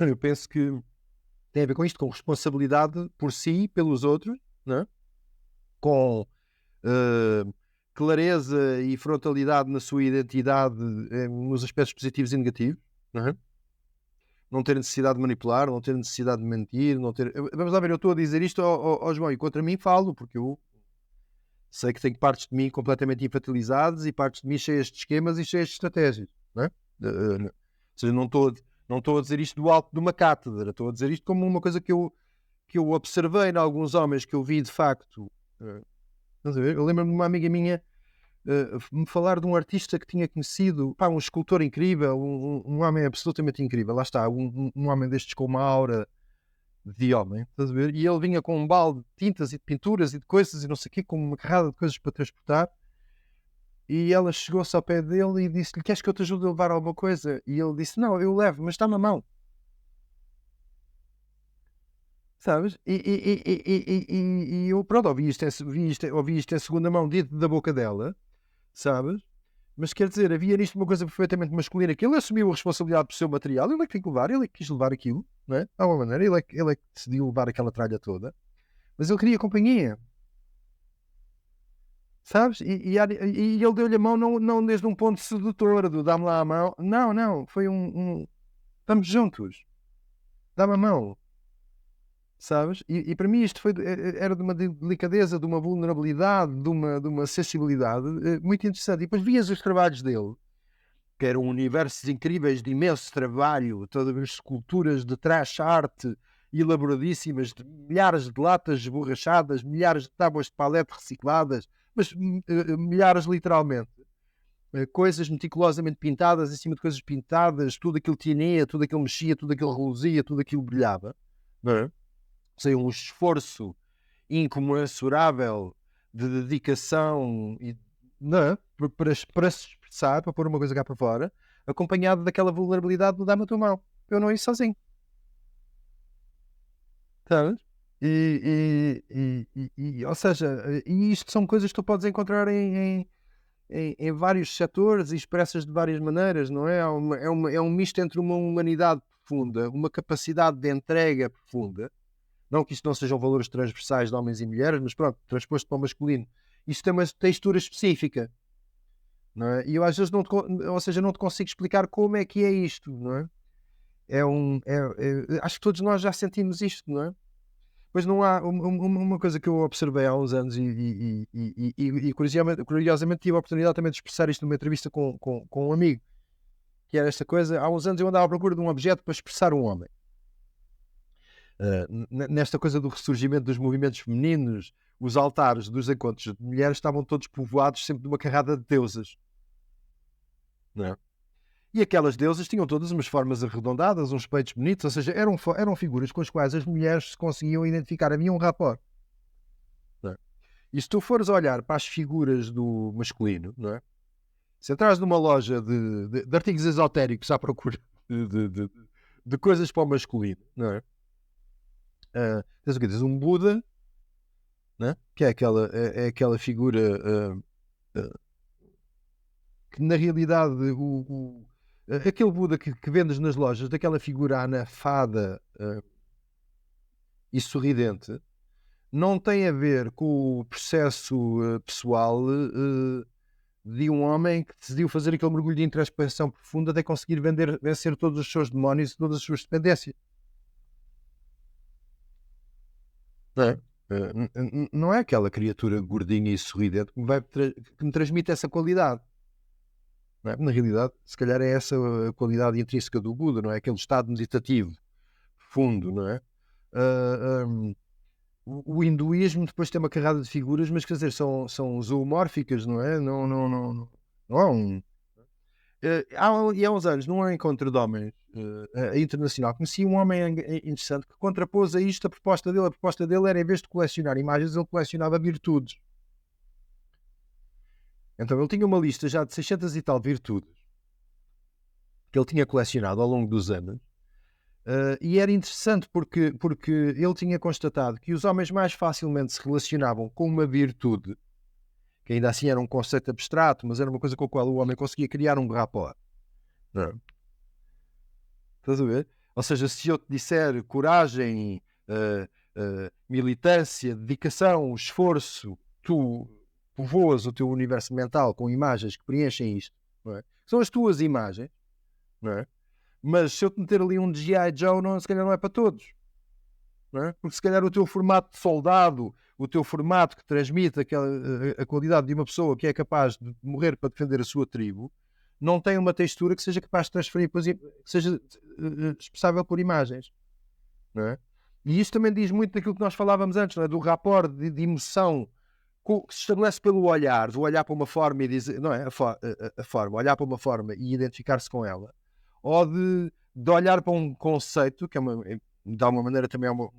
Eu penso que tem a ver com isto, com responsabilidade por si, pelos outros, não é? Com clareza e frontalidade na sua identidade, nos aspectos positivos e negativos, não é? Não ter necessidade de manipular, não ter necessidade de mentir, não ter... Vamos lá ver, eu estou a dizer isto ao João e contra mim falo, porque eu sei que tenho partes de mim completamente infantilizadas e partes de mim cheias de esquemas e cheias de estratégias, não é? Ou seja, não estou a dizer isto do alto de uma cátedra, estou a dizer isto como uma coisa que eu observei em alguns homens que eu vi de facto. Estás a ver? Eu lembro-me de uma amiga minha me falar de um artista que tinha conhecido, pá, um escultor incrível, um homem absolutamente incrível. Lá está, um homem destes com uma aura de homem, estás a ver? E ele vinha com um balde de tintas e de pinturas e de coisas e não sei o quê, com uma carrada de coisas para transportar. E ela chegou-se ao pé dele e disse-lhe: queres que eu te ajude a levar alguma coisa? E ele disse: não, eu levo, mas está na mão. Sabes? E eu, pronto, ouvi isto em segunda mão, dito da boca dela, sabes? Mas quer dizer, havia nisto uma coisa perfeitamente masculina, que ele assumiu a responsabilidade pelo seu material, ele é que tem que levar, ele é que quis levar aquilo, não é? De alguma maneira, ele é que decidiu levar aquela tralha toda, mas ele queria companhia, sabes? E ele deu-lhe a mão não desde um ponto sedutor, do dá-me lá a mão, não, foi estamos juntos, dá-me a mão, sabes? E para mim isto era de uma delicadeza, de uma vulnerabilidade, de uma sensibilidade muito interessante. E depois vias os trabalhos dele, que eram universos incríveis de imenso trabalho, todas as esculturas de trash art elaboradíssimas, de milhares de latas esborrachadas, milhares de tábuas de palete recicladas, mas milhares literalmente. Coisas meticulosamente pintadas em cima de coisas pintadas, tudo aquilo tinha, tudo aquilo mexia, tudo aquilo reluzia, tudo aquilo brilhava. Não é? Sei, um esforço incomensurável de dedicação e, não é? para se expressar, para pôr uma coisa cá para fora, acompanhado daquela vulnerabilidade do dá-me a tua mão. Eu não ia sozinho. Sabes? Ou seja, e isto são coisas que tu podes encontrar em vários setores e expressas de várias maneiras, não é? É um misto entre uma humanidade profunda, uma capacidade de entrega profunda. Não que isto não sejam valores transversais de homens e mulheres, mas pronto, transposto para o masculino. Isto tem uma textura específica, não é? E eu às vezes não te consigo explicar como é que é isto, não é? Acho que todos nós já sentimos isto, não é? Pois não há uma coisa que eu observei há uns anos e curiosamente tive a oportunidade também de expressar isto numa entrevista com um amigo, que era esta coisa. Há uns anos eu andava à procura de um objeto para expressar um homem. Nesta coisa do ressurgimento dos movimentos femininos, os altares dos encontros de mulheres estavam todos povoados sempre de uma carrada de deusas, não é? E aquelas deusas tinham todas umas formas arredondadas, uns peitos bonitos, ou seja, eram figuras com as quais as mulheres se conseguiam identificar, havia um rapport, não é? E se tu fores olhar para as figuras do masculino, não é? Se entrares numa loja de artigos esotéricos à procura de coisas para o masculino, não é? Tens o quê? Tens um Buda, né? Que é aquela figura que na realidade aquele Buda que vendes nas lojas, daquela figura anafada e sorridente, não tem a ver com o processo pessoal de um homem que decidiu fazer aquele mergulho de introspecção profunda até conseguir vencer todos os seus demónios e todas as suas dependências. Não é? Não é aquela criatura gordinha e sorridente que me transmite essa qualidade. Não é? Na realidade, se calhar é essa a qualidade intrínseca do Buda, não é? Aquele estado meditativo, fundo, não é? O hinduísmo depois tem uma carrada de figuras, mas quer dizer, são zoomórficas, não é? Não há um... há uns anos, num encontro de homens internacional, conheci um homem interessante que contrapôs a isto a proposta dele. A proposta dele era, em vez de colecionar imagens, ele colecionava virtudes. Então ele tinha uma lista já de 600 e tal virtudes que ele tinha colecionado ao longo dos anos. E era interessante porque ele tinha constatado que os homens mais facilmente se relacionavam com uma virtude, que ainda assim era um conceito abstrato, mas era uma coisa com a qual o homem conseguia criar um rapport. Não é? Estás a ver? Ou seja, se eu te disser coragem, militância, dedicação, esforço, tu povoas o teu universo mental com imagens que preenchem isto, não é? São as tuas imagens, não é? Mas se eu te meter ali um G.I. Joe, se calhar não é para todos, não é? Porque se calhar o teu formato de soldado, o teu formato que transmite a qualidade de uma pessoa que é capaz de morrer para defender a sua tribo, não tem uma textura que seja capaz de transferir, que seja expressável por imagens, não é? E isto também diz muito daquilo que nós falávamos antes, não é? Do rapport de emoção que se estabelece pelo olhar, do olhar para uma forma e dizer, não é? A forma, olhar para uma forma e identificar-se com ela, ou de olhar para um conceito, que de alguma maneira também é um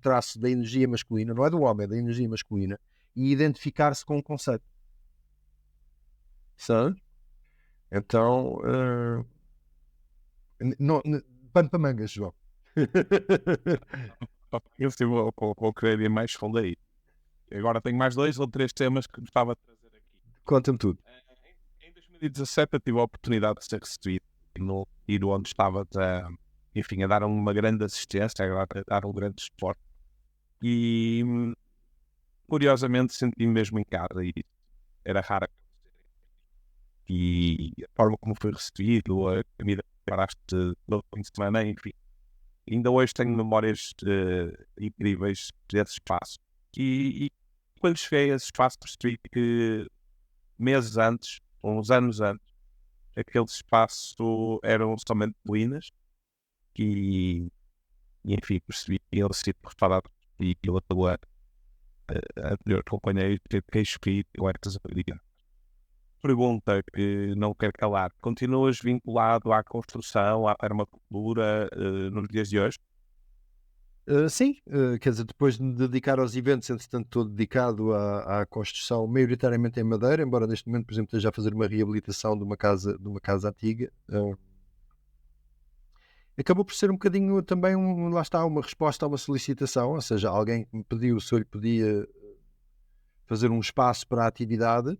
traço da energia masculina, não é do homem, é da energia masculina, e identificar-se com um conceito. Sabe? Então, pano para mangas, João. Eu vou querer ir mais fundo aí. Agora tenho mais 2 ou 3 temas que gostava de trazer aqui. Conta-me tudo. Em 2017 eu tive a oportunidade de ser recebido no tiro onde estava a dar uma grande assistência, a dar um grande suporte. E curiosamente senti-me mesmo em casa e era raro. E a forma como foi recebido, a comida que preparaste no fim de semana, enfim. Ainda hoje tenho memórias incríveis desse espaço. E quando cheguei a esse espaço percebi que meses antes, uns anos antes, aquele espaço eram somente ruínas e enfim, percebi que ele se preparado e aquilo acabou a anterior companheiro ter que escolher o Hector Zapadia. Pergunta que não quero calar. Continuas vinculado à construção, à permacultura nos dias de hoje? Sim, quer dizer, depois de me dedicar aos eventos, entretanto estou dedicado à construção maioritariamente em madeira, embora neste momento, por exemplo, esteja a fazer uma reabilitação de uma casa antiga. Acabou por ser um bocadinho também, lá está, uma resposta a uma solicitação, ou seja, alguém que me pediu se eu lhe podia fazer um espaço para a atividade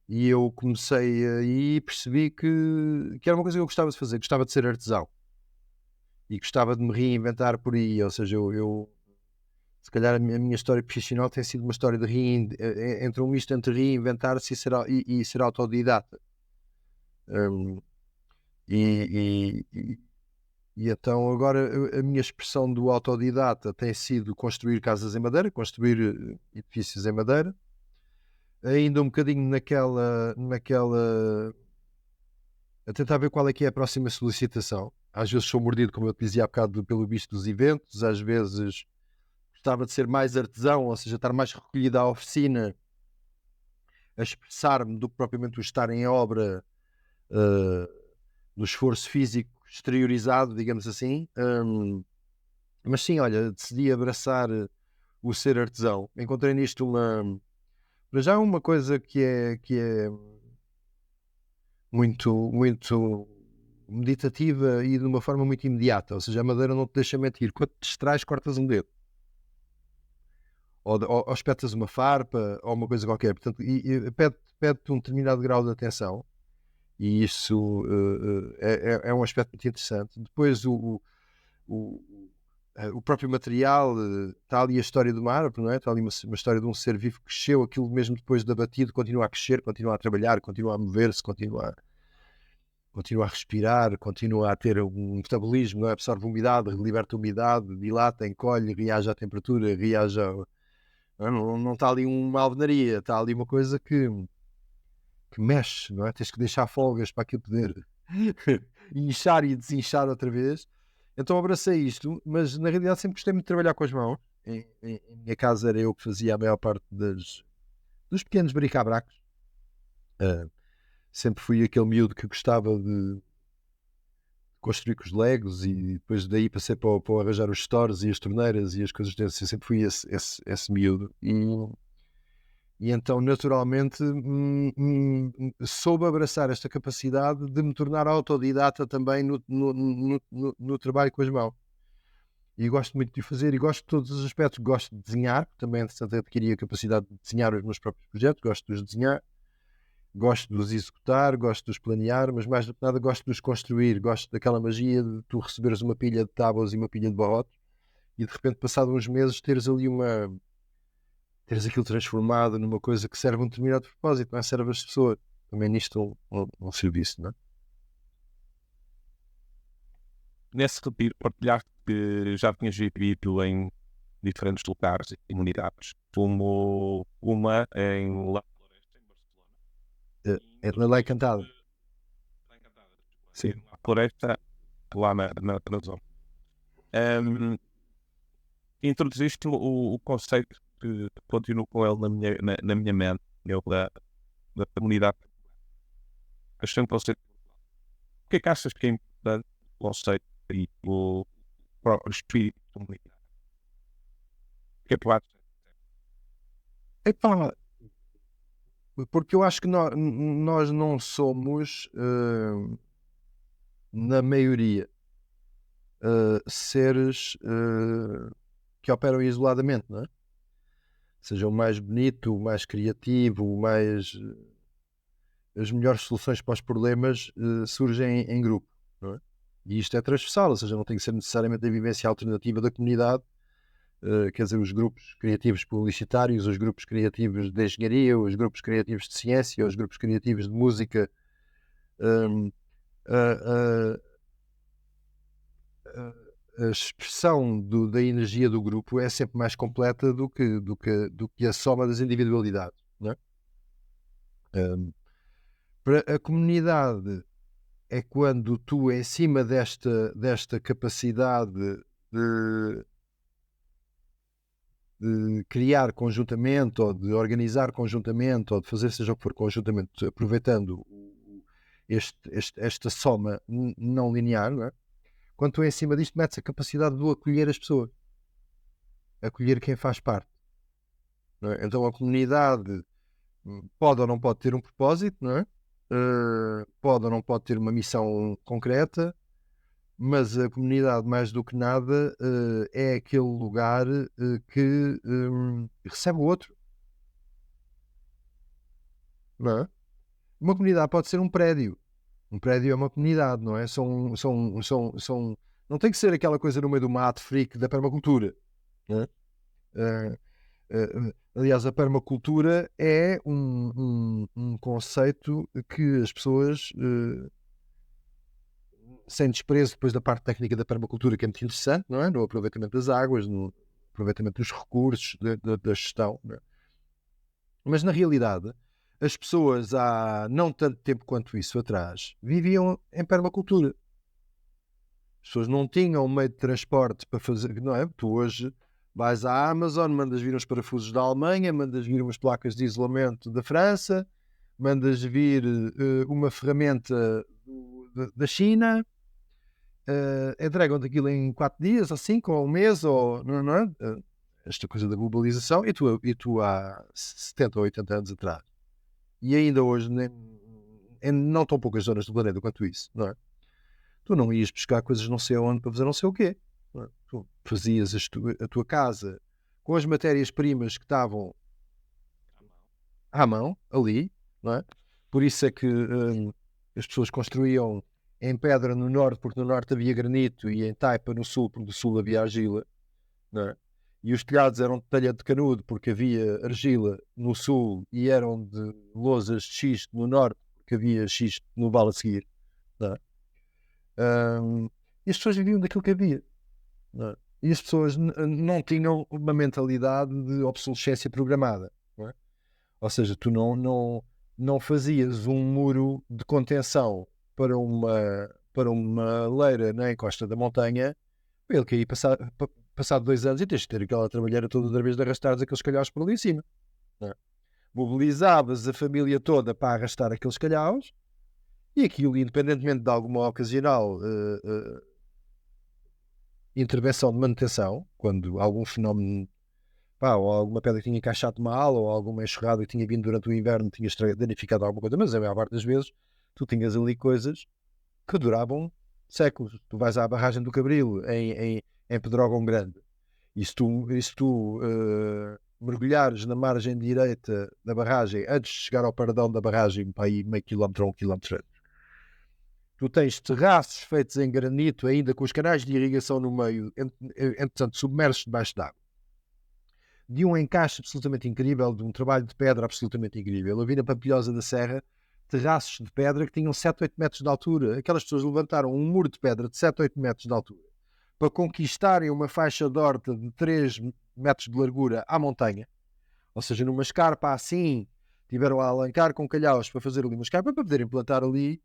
e eu comecei aí e percebi que era uma coisa que eu gostava de fazer, gostava de ser artesão e gostava de me reinventar por aí, ou seja, eu se calhar a minha história profissional tem sido uma história de entre um misto entre reinventar-se e ser autodidata. Um, e, e, e então agora a minha expressão do autodidata tem sido construir casas em madeira, construir edifícios em madeira, ainda um bocadinho naquela a tentar ver qual é que é a próxima solicitação. Às vezes sou mordido, como eu te dizia há bocado, pelo bicho dos eventos, às vezes gostava de ser mais artesão, ou seja, estar mais recolhido à oficina, a expressar-me do que propriamente o estar em obra, no esforço físico exteriorizado, digamos assim. Mas sim, olha, decidi abraçar o ser artesão. Encontrei nisto já uma coisa que é muito meditativa e de uma forma muito imediata. Ou seja, a madeira não te deixa mentir. Quando te distrais, cortas um dedo. Ou espetas uma farpa, ou uma coisa qualquer. Portanto, pede-te um determinado grau de atenção. E isso é um aspecto muito interessante. Depois o próprio material, está ali a história do mar, não é? Está ali uma história de um ser vivo que cresceu, aquilo mesmo depois de abatido, continua a crescer, continua a trabalhar, continua a mover-se, continua a respirar, continua a ter um metabolismo, não é? Absorve umidade, liberta umidade, dilata, encolhe, reage à temperatura, reage não está ali uma alvenaria, está ali uma coisa que mexe, não é? Tens que deixar folgas para aquilo poder inchar e desinchar outra vez. Então abracei isto, mas na realidade sempre gostei muito de trabalhar com as mãos. Em minha casa era eu que fazia a maior parte dos pequenos bric-a-bracs. Sempre fui aquele miúdo que gostava de construir com os legos e depois daí passei para arranjar os stores e as torneiras e as coisas dessas. Eu sempre fui esse miúdo. E então, naturalmente, soube abraçar esta capacidade de me tornar autodidata também no trabalho com as mãos. E gosto muito de o fazer e gosto de todos os aspectos. Gosto de desenhar, também, entretanto, adquiri a capacidade de desenhar os meus próprios projetos. Gosto de os desenhar, gosto de os executar, gosto de os planear, mas mais do que nada gosto de os construir. Gosto daquela magia de tu receberes uma pilha de tábuas e uma pilha de barrotes e de repente, passado uns meses, teres aquilo transformado numa coisa que serve a um determinado propósito, não é? Serve as pessoas. Também nisto um serviço, não é? Nesse retiro partilhaste que já tinhas vivido em diferentes locais e comunidades, como uma em La Floresta, em Barcelona. É na Lei Cantada. Sim, La Floresta, lá na zona. Introduziste o conceito que continuo com ele na minha mente, eu da comunidade. Achei um conceito. O que é que achas que é importante o conceito e o próprio espírito comunitário? O que é que tu achas? Epá, porque eu acho que nós não somos, na maioria, seres que operam isoladamente, não é? Seja o mais bonito, o mais criativo, o mais as melhores soluções para os problemas surgem em grupo, não é? E isto é transversal, ou seja, não tem que ser necessariamente a vivência alternativa da comunidade, quer dizer, os grupos criativos publicitários, os grupos criativos de engenharia, os grupos criativos de ciência, os grupos criativos de música. hum, a, a expressão da energia do grupo é sempre mais completa do que a soma das individualidades, não é? Para a comunidade é quando tu, em cima desta capacidade de, de criar conjuntamente, ou de organizar conjuntamente, ou de fazer seja o que for conjuntamente, aproveitando esta soma não linear, não é? Quando tu, em cima disto, metes a capacidade de acolher as pessoas, acolher quem faz parte, não é? Então a comunidade pode ou não pode ter um propósito, não é? Pode ou não pode ter uma missão concreta, mas a comunidade, mais do que nada, é aquele lugar que recebe o outro, não é? Uma comunidade pode ser um prédio. Um prédio é uma comunidade, não é? Não tem que ser aquela coisa no meio do mato freak da permacultura, não é? Aliás, a permacultura é um conceito que as pessoas, sem desprezo depois da parte técnica da permacultura, que é muito interessante, não é? No aproveitamento das águas, no aproveitamento dos recursos, da gestão, não é? Mas na realidade, as pessoas há não tanto tempo quanto isso atrás viviam em permacultura. As pessoas não tinham meio de transporte para fazer, não é? Tu hoje vais à Amazon, mandas vir uns parafusos da Alemanha, mandas vir umas placas de isolamento da França, mandas vir uma ferramenta da China, entregam-te aquilo em 4 dias, ou 5, ou um mês, ou não é? Esta coisa da globalização, e tu há 70 ou 80 anos atrás, e ainda hoje, em não tão poucas zonas do planeta quanto isso, não é? Tu não ias buscar coisas não sei onde para fazer não sei o quê. Não é? Tu fazias a tua casa com as matérias-primas que estavam à mão, ali, não é? Por isso é que as pessoas construíam em pedra no norte, porque no norte havia granito, e em taipa no sul, porque no sul havia argila, não é? E os telhados eram de telha de canudo, porque havia argila no sul, e eram de lousas de xisto no norte, porque havia xisto no vale a seguir, não é? E as pessoas viviam daquilo que havia, não é? E as pessoas não tinham uma mentalidade de obsolescência programada, não é? Ou seja, tu não fazias um muro de contenção para uma leira na encosta da montanha, para ele cair passado 2 anos, e tens de ter aquela trabalheira toda outra vez de arrastar aqueles calhaus por ali em cima, não é? Mobilizavas a família toda para arrastar aqueles calhaus, e aquilo, independentemente de alguma ocasional intervenção de manutenção, quando algum fenómeno, ou alguma pedra que tinha encaixado mal, ou alguma enxurrada que tinha vindo durante o inverno tinha danificado alguma coisa, mas a maior parte das vezes tu tinhas ali coisas que duravam séculos. Tu vais à barragem do Cabril, em Pedrógão Grande, e se tu mergulhares na margem direita da barragem, antes de chegar ao paradão da barragem, para aí meio quilómetro ou 1 quilómetro, tu tens terraços feitos em granito, ainda com os canais de irrigação no meio, entretanto submersos debaixo d'água, de um encaixe absolutamente incrível, de um trabalho de pedra absolutamente incrível. Eu vi na Pampilhosa da Serra terraços de pedra que tinham 7, 8 metros de altura. Aquelas pessoas levantaram um muro de pedra de 7, 8 metros de altura para conquistarem uma faixa de horta de 3 metros de largura à montanha. Ou seja, numa escarpa assim, tiveram a alancar com calhaus para fazer ali uma escarpa para poderem plantar ali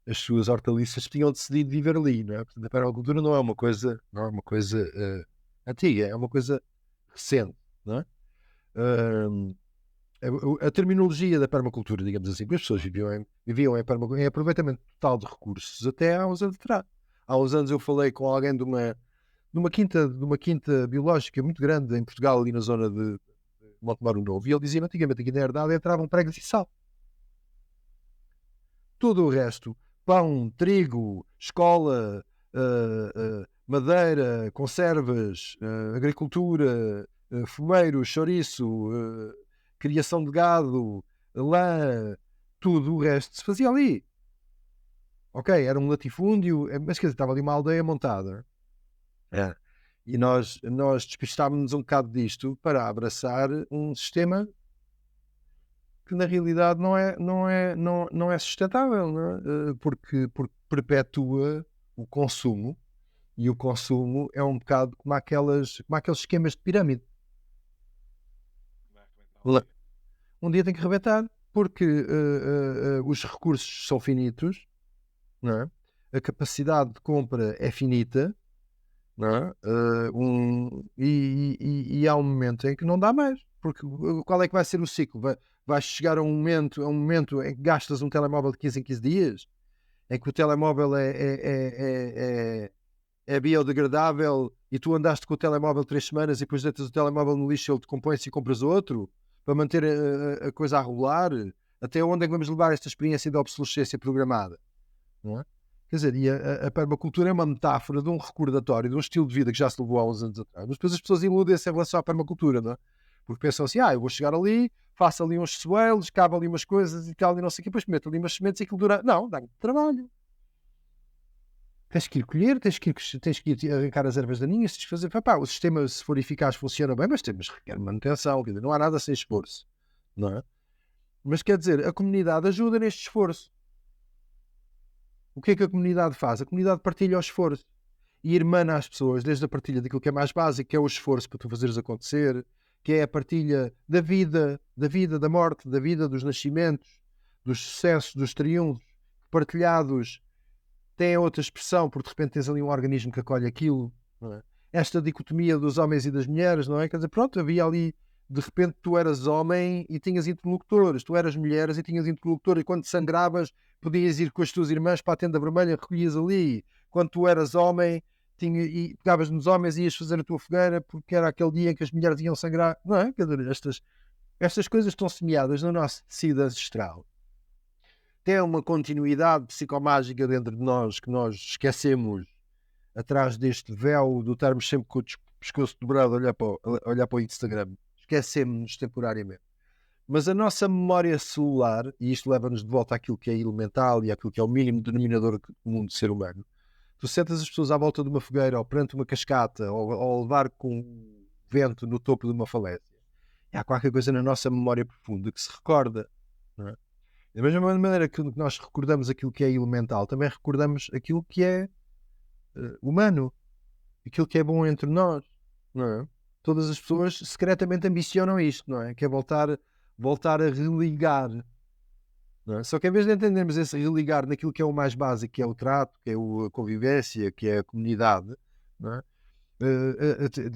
as suas hortaliças, tinham decidido viver ali, não é? Portanto, a permacultura não é uma coisa antiga, é uma coisa recente, não é? A terminologia da permacultura, digamos assim, porque as pessoas viviam em aproveitamento total de recursos até há uns anos atrás. Há uns anos eu falei com alguém de uma quinta biológica muito grande em Portugal, ali na zona de Montemaro Novo, e ele dizia-me antigamente aqui na herdade entravam pregos e sal. Tudo o resto, pão, trigo, escola, madeira, conservas, agricultura, fumeiro, chouriço, criação de gado, lã, tudo o resto se fazia ali. Ok, era um latifúndio, mas quer dizer, estava ali uma aldeia montada. E nós despistávamos um bocado disto para abraçar um sistema que na realidade não é sustentável, não é? Porque perpetua o consumo, e o consumo é um bocado como aqueles esquemas de pirâmide. Um dia tem que rebentar, porque os recursos são finitos, não é? A capacidade de compra é finita, não é? E há um momento em que não dá mais, porque qual é que vai ser o ciclo? Vai chegar a um momento em que gastas um telemóvel de 15 em 15 dias, em que o telemóvel é biodegradável e tu andaste com o telemóvel 3 semanas e depois deitas o telemóvel no lixo, ele decompõe-se e compras outro para manter a coisa a rolar. Até onde é que vamos levar esta experiência de obsolescência programada? Não é? Quer dizer, e a permacultura é uma metáfora de um recordatório, de um estilo de vida que já se levou há uns anos atrás. Mas depois as pessoas iludem-se em relação à permacultura, não é? Porque pensam assim, eu vou chegar ali, faço ali uns swales, cavo ali umas coisas e tal, e não sei o que, depois meto ali umas sementes e aquilo dura... Não, dá trabalho. Tens que ir colher, tens que ir arrancar as ervas daninhas, tens que fazer... o sistema, se for eficaz, funciona bem, mas requer manutenção, quer dizer, não há nada sem esforço, não é? Mas quer dizer, a comunidade ajuda neste esforço. O que é que a comunidade faz? A comunidade partilha o esforço e irmana às pessoas, desde a partilha daquilo que é mais básico, que é o esforço para tu fazeres acontecer, que é a partilha da vida, da morte, da vida, dos nascimentos, dos sucessos, dos triunfos, partilhados têm outra expressão, porque de repente tens ali um organismo que acolhe aquilo, não é? Esta dicotomia dos homens e das mulheres, não é? Quer dizer, pronto, havia ali, de repente tu eras homem e tinhas interlocutores, tu eras mulheres e tinhas interlocutores, e quando sangravas podias ir com as tuas irmãs para a tenda vermelha, recolhias ali. Quando tu eras homem e pegavas nos homens e ias fazer a tua fogueira, porque era aquele dia em que as mulheres iam sangrar, não é? Quer dizer, estas coisas estão semeadas no nosso tecido ancestral. Tem uma continuidade psicomágica dentro de nós que nós esquecemos atrás deste véu do estarmos sempre com o pescoço dobrado a olhar para o Instagram. Esquecemos-nos temporariamente. Mas a nossa memória celular, e isto leva-nos de volta àquilo que é elemental e àquilo que é o mínimo denominador comum do ser humano, tu sentas as pessoas à volta de uma fogueira ou perante uma cascata ou levar com vento no topo de uma falésia. E há qualquer coisa na nossa memória profunda que se recorda, não é? Da mesma maneira que nós recordamos aquilo que é elemental, também recordamos aquilo que é humano, aquilo que é bom entre nós, não é? Todas as pessoas secretamente ambicionam isto, não é? Que é voltar a religar, não é? Só que em vez de entendermos esse religar naquilo que é o mais básico, que é o trato, que é a convivência, que é a comunidade, não é?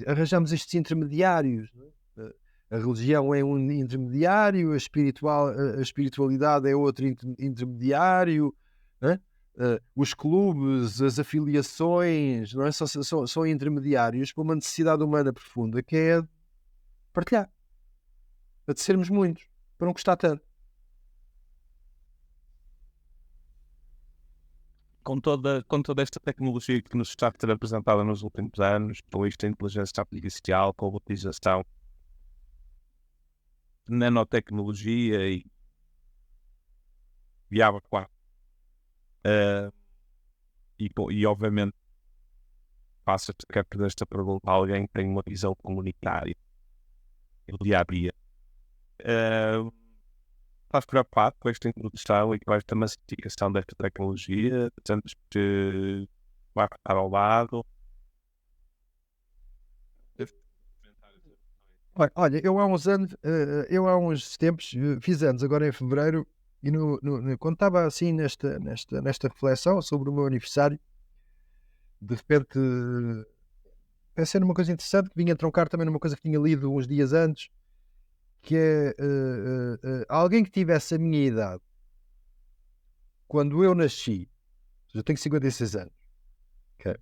Arranjamos estes intermediários, não é? A religião é um intermediário, a espiritualidade é outro intermediário, não é? Os clubes, as afiliações, não é? São intermediários para uma necessidade humana profunda que é partilhar, para de sermos muitos, para não custar tanto. Com toda esta tecnologia que nos está a ser apresentada nos últimos anos, com isto da inteligência artificial, com a robotização, nanotecnologia e água, claro. E obviamente passa-te a fazer esta pergunta a alguém que tem uma visão comunitária no dia a dia. Estás preocupado com esta introdução e com esta massificação desta tecnologia? Sentes que vai ficar ao lado? Olha, eu há uns tempos, fiz anos agora em fevereiro, e quando estava assim nesta reflexão sobre o meu aniversário, de repente pensei numa coisa interessante que vinha troncar também numa coisa que tinha lido uns dias antes, que é alguém que tivesse a minha idade quando eu nasci, eu tenho 56 anos, okay?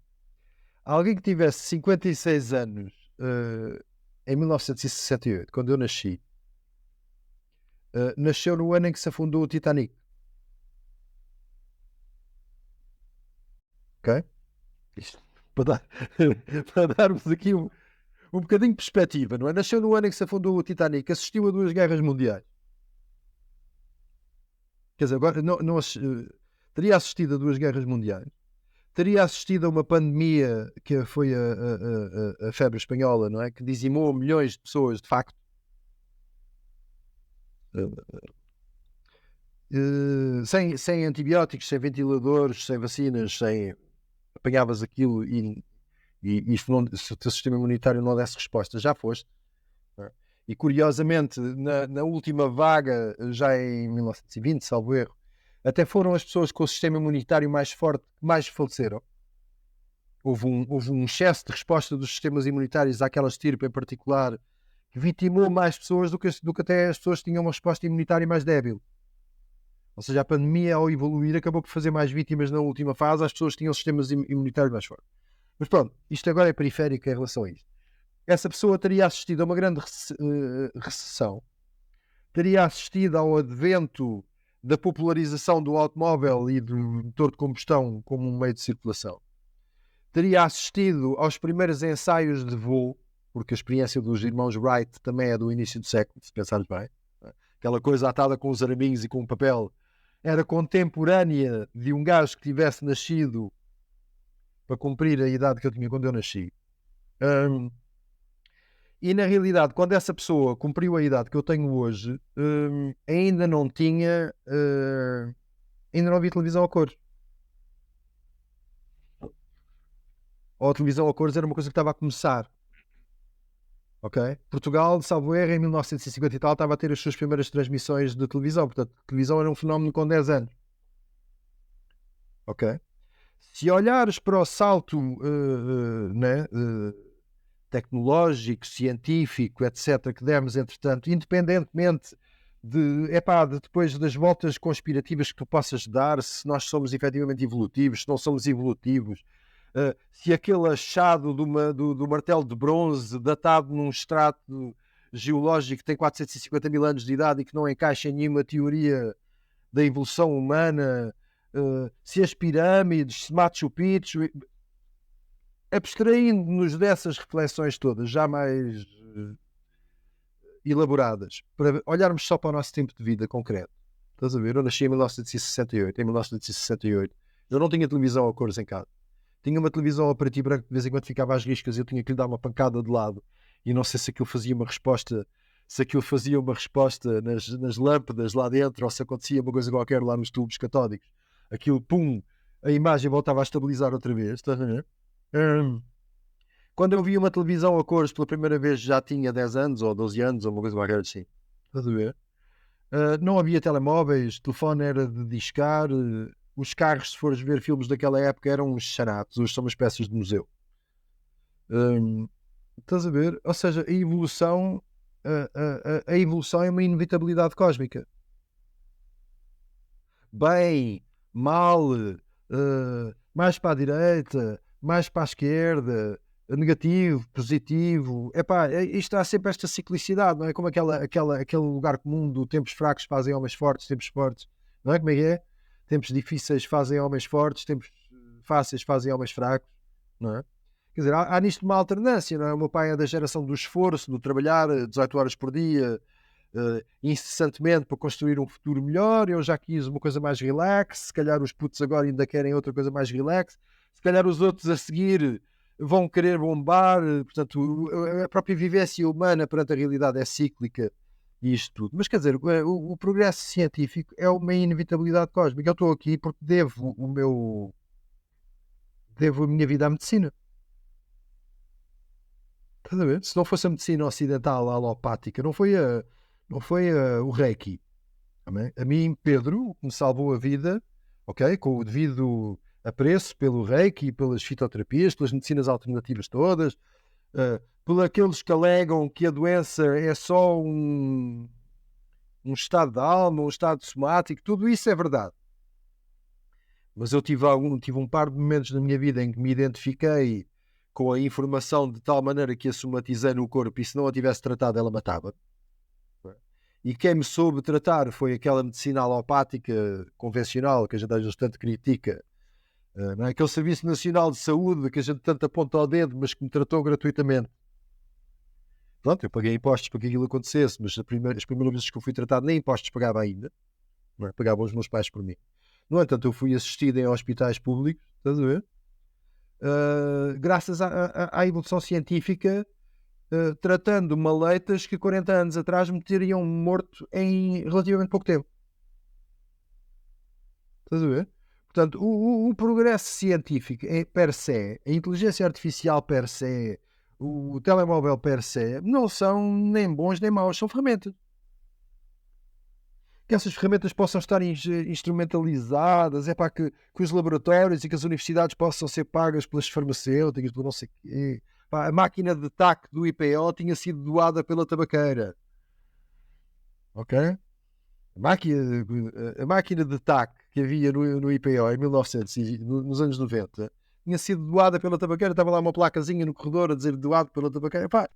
Alguém que tivesse 56 anos em 1968, quando eu nasci, nasceu no ano em que se afundou o Titanic. Ok? Isto, para darmos aqui um bocadinho de perspectiva, não é? Nasceu no ano em que se afundou o Titanic, assistiu a 2 guerras mundiais. Quer dizer, agora teria assistido a 2 guerras mundiais, teria assistido a uma pandemia que foi a febre espanhola, não é? Que dizimou milhões de pessoas, de facto. Sem antibióticos, sem ventiladores, sem vacinas, apanhavas aquilo e se o teu sistema imunitário não desse resposta, já foste. Não é? E curiosamente, na última vaga, já em 1920, salvo erro, até foram as pessoas com o sistema imunitário mais forte que mais faleceram. Houve um excesso de resposta dos sistemas imunitários àquela estirpe em particular, que vitimou mais pessoas do que até as pessoas que tinham uma resposta imunitária mais débil. Ou seja, a pandemia, ao evoluir, acabou por fazer mais vítimas na última fase às pessoas que tinham sistemas imunitários mais fortes. Mas pronto, isto agora é periférico em relação a isto. Essa pessoa teria assistido a uma grande recessão, teria assistido ao advento da popularização do automóvel e do motor de combustão como um meio de circulação, teria assistido aos primeiros ensaios de voo, porque a experiência dos irmãos Wright também é do início do século, se pensares bem. Aquela coisa atada com os araminhos e com o papel era contemporânea de um gajo que tivesse nascido para cumprir a idade que eu tinha quando eu nasci. E na realidade, quando essa pessoa cumpriu a idade que eu tenho hoje, ainda não havia televisão a cores. Ou a televisão a cores era uma coisa que estava a começar. Ok? Portugal, salvo erro, em 1950 e tal, estava a ter as suas primeiras transmissões de televisão. Portanto, a televisão era um fenómeno com 10 anos. Ok? Se olhares para o salto tecnológico, científico, etc., que demos, entretanto, independentemente de depois das voltas conspirativas que tu possas dar, se nós somos efetivamente evolutivos, se não somos evolutivos, se aquele achado do martelo de bronze datado num extrato geológico que tem 450 mil anos de idade e que não encaixa em nenhuma teoria da evolução humana, se as pirâmides, se Machu Picchu, abstraindo-nos dessas reflexões todas, já mais elaboradas, para olharmos só para o nosso tempo de vida concreto. Estás a ver? Eu nasci em 1968. Em 1968 eu não tinha televisão a cores em casa. Tinha uma televisão a preto e branco, de vez em quando ficava às riscas e eu tinha que lhe dar uma pancada de lado. E não sei se aquilo fazia uma resposta, nas lâmpadas lá dentro, ou se acontecia uma coisa qualquer lá nos tubos catódicos. Aquilo, pum, a imagem voltava a estabilizar outra vez. Estás a ver? Quando eu vi uma televisão a cores pela primeira vez, já tinha 10 anos ou 12 anos, ou uma coisa qualquer assim. Estás a ver? Não havia telemóveis, o telefone era de discar. Os carros, se fores ver filmes daquela época, eram uns charatos. Hoje são umas peças de museu. Estás a ver? Ou seja, a evolução é uma inevitabilidade cósmica. Bem, mal, mais para a direita, mais para a esquerda, negativo, positivo. Isto há sempre esta ciclicidade, não é? Como aquele lugar comum do tempos fracos fazem homens fortes, tempos fortes. Não é? Como é que é? Tempos difíceis fazem homens fortes, tempos fáceis fazem homens fracos, não é? Quer dizer, há nisto uma alternância, não é? O meu pai é da geração do esforço, do trabalhar 18 horas por dia, incessantemente para construir um futuro melhor. Eu já quis uma coisa mais relax, se calhar os putos agora ainda querem outra coisa mais relax, se calhar os outros a seguir vão querer bombar. Portanto, a própria vivência humana perante a realidade é cíclica. E isto tudo. Mas quer dizer, o progresso científico é uma inevitabilidade cósmica. Eu estou aqui porque devo a minha vida à medicina. Estás a ver? Se não fosse a medicina ocidental alopática, não foi o Reiki. A mim, Pedro, me salvou a vida, ok? Com o devido apreço pelo Reiki, pelas fitoterapias, pelas medicinas alternativas todas, por aqueles que alegam que a doença é só um estado da alma, um estado somático. Tudo isso é verdade. Mas eu tive um par de momentos na minha vida em que me identifiquei com a informação de tal maneira que a somatizei no corpo, e se não a tivesse tratado, ela matava. E quem me soube tratar foi aquela medicina alopática convencional que a gente às vezes tanto critica, não é? Aquele Serviço Nacional de Saúde que a gente tanto aponta ao dedo, mas que me tratou gratuitamente. Pronto, eu paguei impostos para que aquilo acontecesse, mas as primeiras vezes que eu fui tratado nem impostos pagava ainda. não é? Pagavam os meus pais por mim. No entanto, eu fui assistido em hospitais públicos, estás a ver? Graças à evolução científica, tratando maleitas que 40 anos atrás me teriam morto em relativamente pouco tempo. Estás a ver? Portanto, o progresso científico per se, a inteligência artificial per se, o telemóvel per se, não são nem bons nem maus, são ferramentas. Que essas ferramentas possam estar instrumentalizadas, é para que os laboratórios e que as universidades possam ser pagas pelas farmacêuticas, por não sei o quê. Pá, a máquina de TAC do IPO tinha sido doada pela tabaqueira. Ok? A máquina de TAC que havia no IPO em 1900, nos anos 90, tinha sido doada pela tabaqueira. Estava lá uma placazinha no corredor a dizer doado pela tabaqueira. Pá,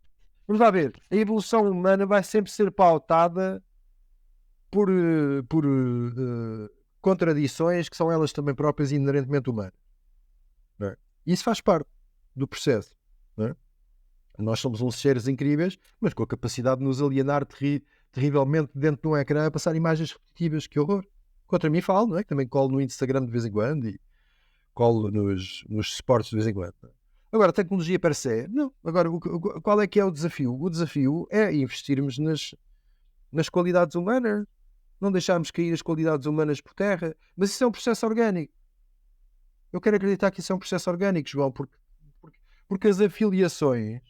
vamos lá ver. A evolução humana vai sempre ser pautada por contradições que são elas também próprias inerentemente humanas. Não é? Isso faz parte do processo. Não é? Nós somos uns seres incríveis, mas com a capacidade de nos alienar terrivelmente dentro de um ecrã a passar imagens repetitivas. Que horror! Contra mim falo, não é? Que também colo no Instagram de vez em quando e colo nos suportes de vez em quando. Não é? Agora, tecnologia per se, não. Agora, qual é que é o desafio? O desafio é investirmos nas qualidades humanas, não deixarmos cair as qualidades humanas por terra, mas isso é um processo orgânico. Eu quero acreditar que isso é um processo orgânico, João, porque as afiliações,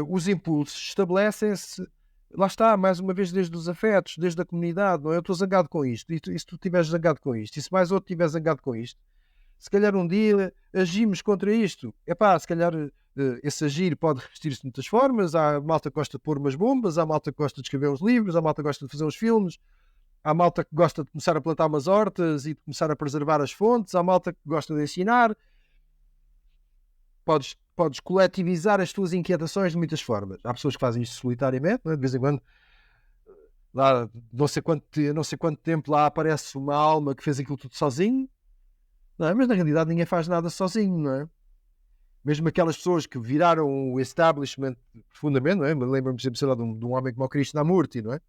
os impulsos estabelecem-se, lá está, mais uma vez, desde os afetos, desde a comunidade, não é? Eu estou zangado com isto, e se tu estiveres zangado com isto, e se mais outro estiver zangado com isto, se calhar um dia agimos contra isto. Epá, se calhar esse agir pode revestir-se de muitas formas. Há malta que gosta de pôr umas bombas, há malta que gosta de escrever uns livros, há malta que gosta de fazer uns filmes, há malta que gosta de começar a plantar umas hortas e de começar a preservar as fontes, há malta que gosta de ensinar. Podes coletivizar as tuas inquietações de muitas formas. Há pessoas que fazem isto solitariamente, não é? De vez em quando, lá, não sei quanto tempo lá aparece uma alma que fez aquilo tudo sozinho. Não é? Mas na realidade ninguém faz nada sozinho, não é? Mesmo aquelas pessoas que viraram o establishment profundamente, não é? Lembro-me, por exemplo, sei lá, de um homem como o Krishnamurti, não é?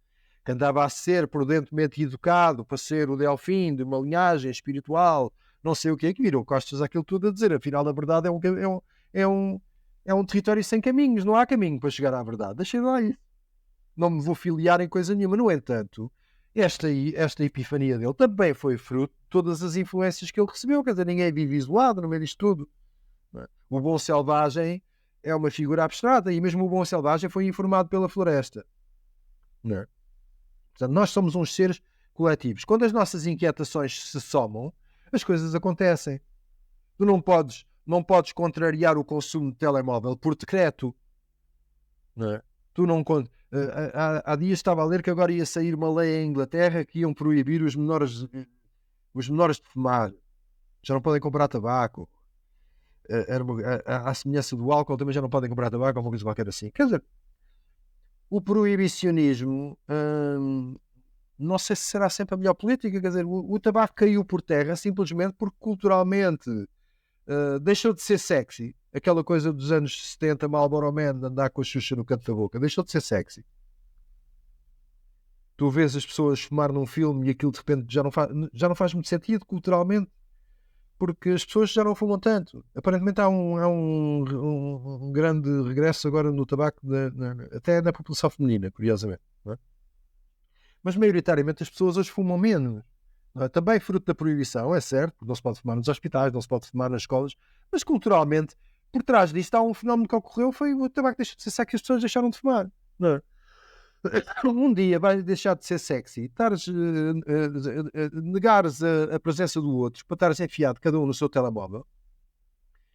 Que andava a ser prudentemente educado para ser o Delfim de uma linhagem espiritual, não sei o que virou costas àquilo tudo a dizer, afinal a verdade é um território sem caminhos, não há caminho para chegar à verdade. Deixa lá isso. Não me vou filiar em coisa nenhuma. No entanto, esta epifania dele também foi fruto de todas as influências que ele recebeu. Quer dizer, ninguém vive isolado no meio disto tudo. É? O bom selvagem é uma figura abstrata e mesmo o bom selvagem foi informado pela floresta. Não é? Portanto, nós somos uns seres coletivos. Quando as nossas inquietações se somam, as coisas acontecem. Tu não podes contrariar o consumo de telemóvel por decreto. Não é? Tu não... Há dias estava a ler que agora ia sair uma lei em Inglaterra que iam proibir os menores de fumar. Já não podem comprar tabaco. À semelhança do álcool, também já não podem comprar tabaco ou uma coisa qualquer assim. Quer dizer, o proibicionismo, não sei se será sempre a melhor política. Quer dizer, o tabaco caiu por terra simplesmente porque culturalmente deixou de ser sexy. Aquela coisa dos anos 70, Marlboro Man, de andar com a Xuxa no canto da boca, deixou de ser sexy. Tu vês as pessoas fumar num filme e aquilo de repente já não faz muito sentido culturalmente, porque as pessoas já não fumam tanto. Aparentemente há um grande regresso agora no tabaco, até na população feminina, curiosamente. Não é? Mas maioritariamente as pessoas hoje fumam menos. Não é? Também fruto da proibição, é certo, porque não se pode fumar nos hospitais, não se pode fumar nas escolas, mas culturalmente, por trás disto há um fenómeno que ocorreu, foi o tabaco deixou de ser sexy, as pessoas deixaram de fumar. Não é? Um dia vai deixar de ser sexy, negares a presença do outro para estares enfiado cada um no seu telemóvel,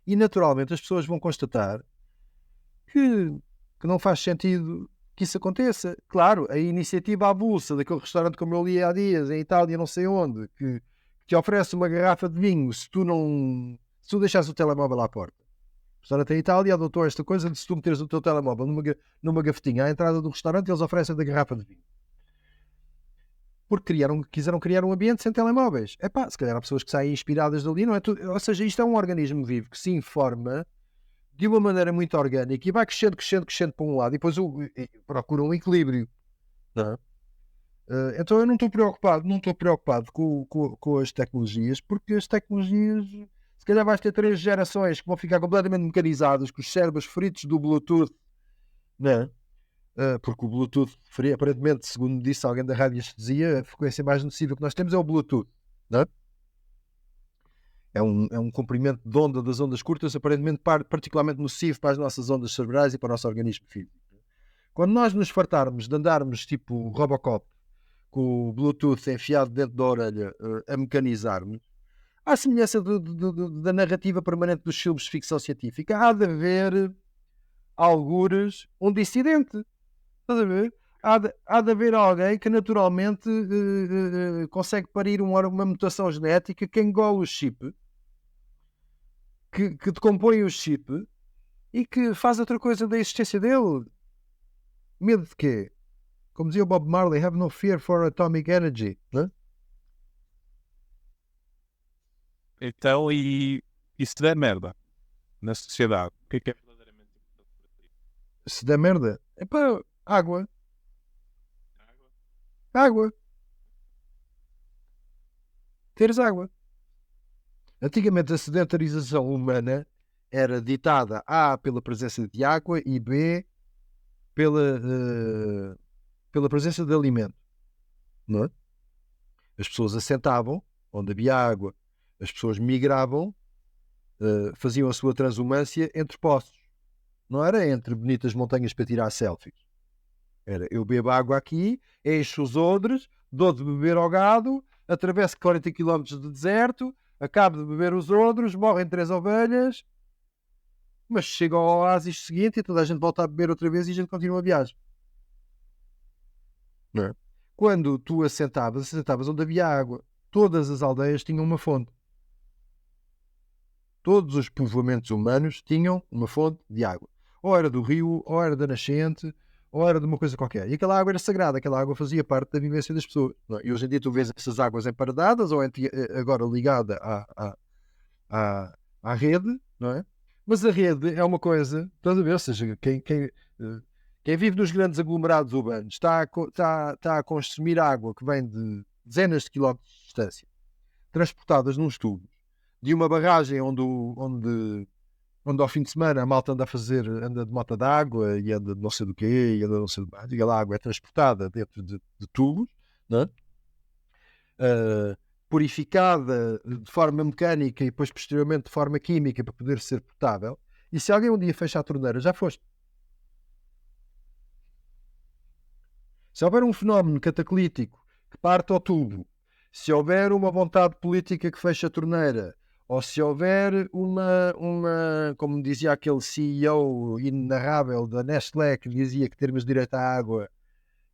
e naturalmente as pessoas vão constatar que não faz sentido que isso aconteça. Claro, a iniciativa avulsa daquele restaurante como eu li há dias, em Itália, não sei onde, que te oferece uma garrafa de vinho se tu deixares o telemóvel à porta. O restaurante em Itália adotou esta coisa de se tu meteres o teu telemóvel numa gavetinha à entrada do restaurante, eles oferecem a garrafa de vinho. Porque quiseram criar um ambiente sem telemóveis. Se calhar há pessoas que saem inspiradas dali, não é? Ou seja, isto é um organismo vivo que se informa de uma maneira muito orgânica e vai crescendo para um lado e depois procura um equilíbrio. Não é? Então eu não estou preocupado com as tecnologias, porque as tecnologias, se calhar vais ter 3 gerações que vão ficar completamente mecanizadas, com os cérebros fritos do Bluetooth, né? Porque o Bluetooth, aparentemente, segundo disse alguém da radiestesia, a frequência mais nociva que nós temos é o Bluetooth, né? É um comprimento de onda das ondas curtas, aparentemente particularmente nocivo para as nossas ondas cerebrais e para o nosso organismo físico. Quando nós nos fartarmos de andarmos tipo Robocop, com o Bluetooth enfiado dentro da orelha, a mecanizar-nos, à semelhança da narrativa permanente dos filmes de ficção científica, há de haver algures um dissidente. Estás a ver? Há de haver alguém que naturalmente consegue parir uma mutação genética que engole o chip, que decompõe o chip e que faz outra coisa da existência dele. Medo de quê? Como dizia o Bob Marley, have no fear for atomic energy. Né? Então, e se der merda na sociedade, o que é verdadeiramente importante para ti? Se der merda, é para água. Água. Teres água. Antigamente a sedentarização humana era ditada A pela presença de água e B pela presença de alimento. Não é? As pessoas assentavam onde havia água. As pessoas migravam, faziam a sua transumância entre poços. Não era entre bonitas montanhas para tirar selfies. Era, eu bebo água aqui, encho os odres, dou de beber ao gado, atravesso 40 km de deserto, acabo de beber os odres, morrem 3 ovelhas, mas chego ao oásis seguinte e toda a gente volta a beber outra vez e a gente continua a viagem. Não é? Quando tu assentavas onde havia água. Todas as aldeias tinham uma fonte. Todos os povoamentos humanos tinham uma fonte de água. Ou era do rio, ou era da nascente, ou era de uma coisa qualquer. E aquela água era sagrada, aquela água fazia parte da vivência das pessoas. Não é? E hoje em dia tu vês essas águas emparedadas, ou agora ligada à rede, não é? Mas a rede é uma coisa, estás a ver? Ou seja, quem vive nos grandes aglomerados urbanos está a consumir água que vem de dezenas de quilómetros de distância, transportadas num tubos, de uma barragem onde ao fim de semana a malta anda de mota d'água e anda de não sei do quê, e anda de não sei do mais, e a água é transportada dentro de tubos, não é? Purificada de forma mecânica e depois posteriormente de forma química para poder ser potável. E se alguém um dia fecha a torneira, já foste. Se houver um fenómeno cataclítico que parte ao tubo, se houver uma vontade política que feche a torneira, ou se houver como dizia aquele CEO inenarrável da Nestlé, que dizia que termos direito à água,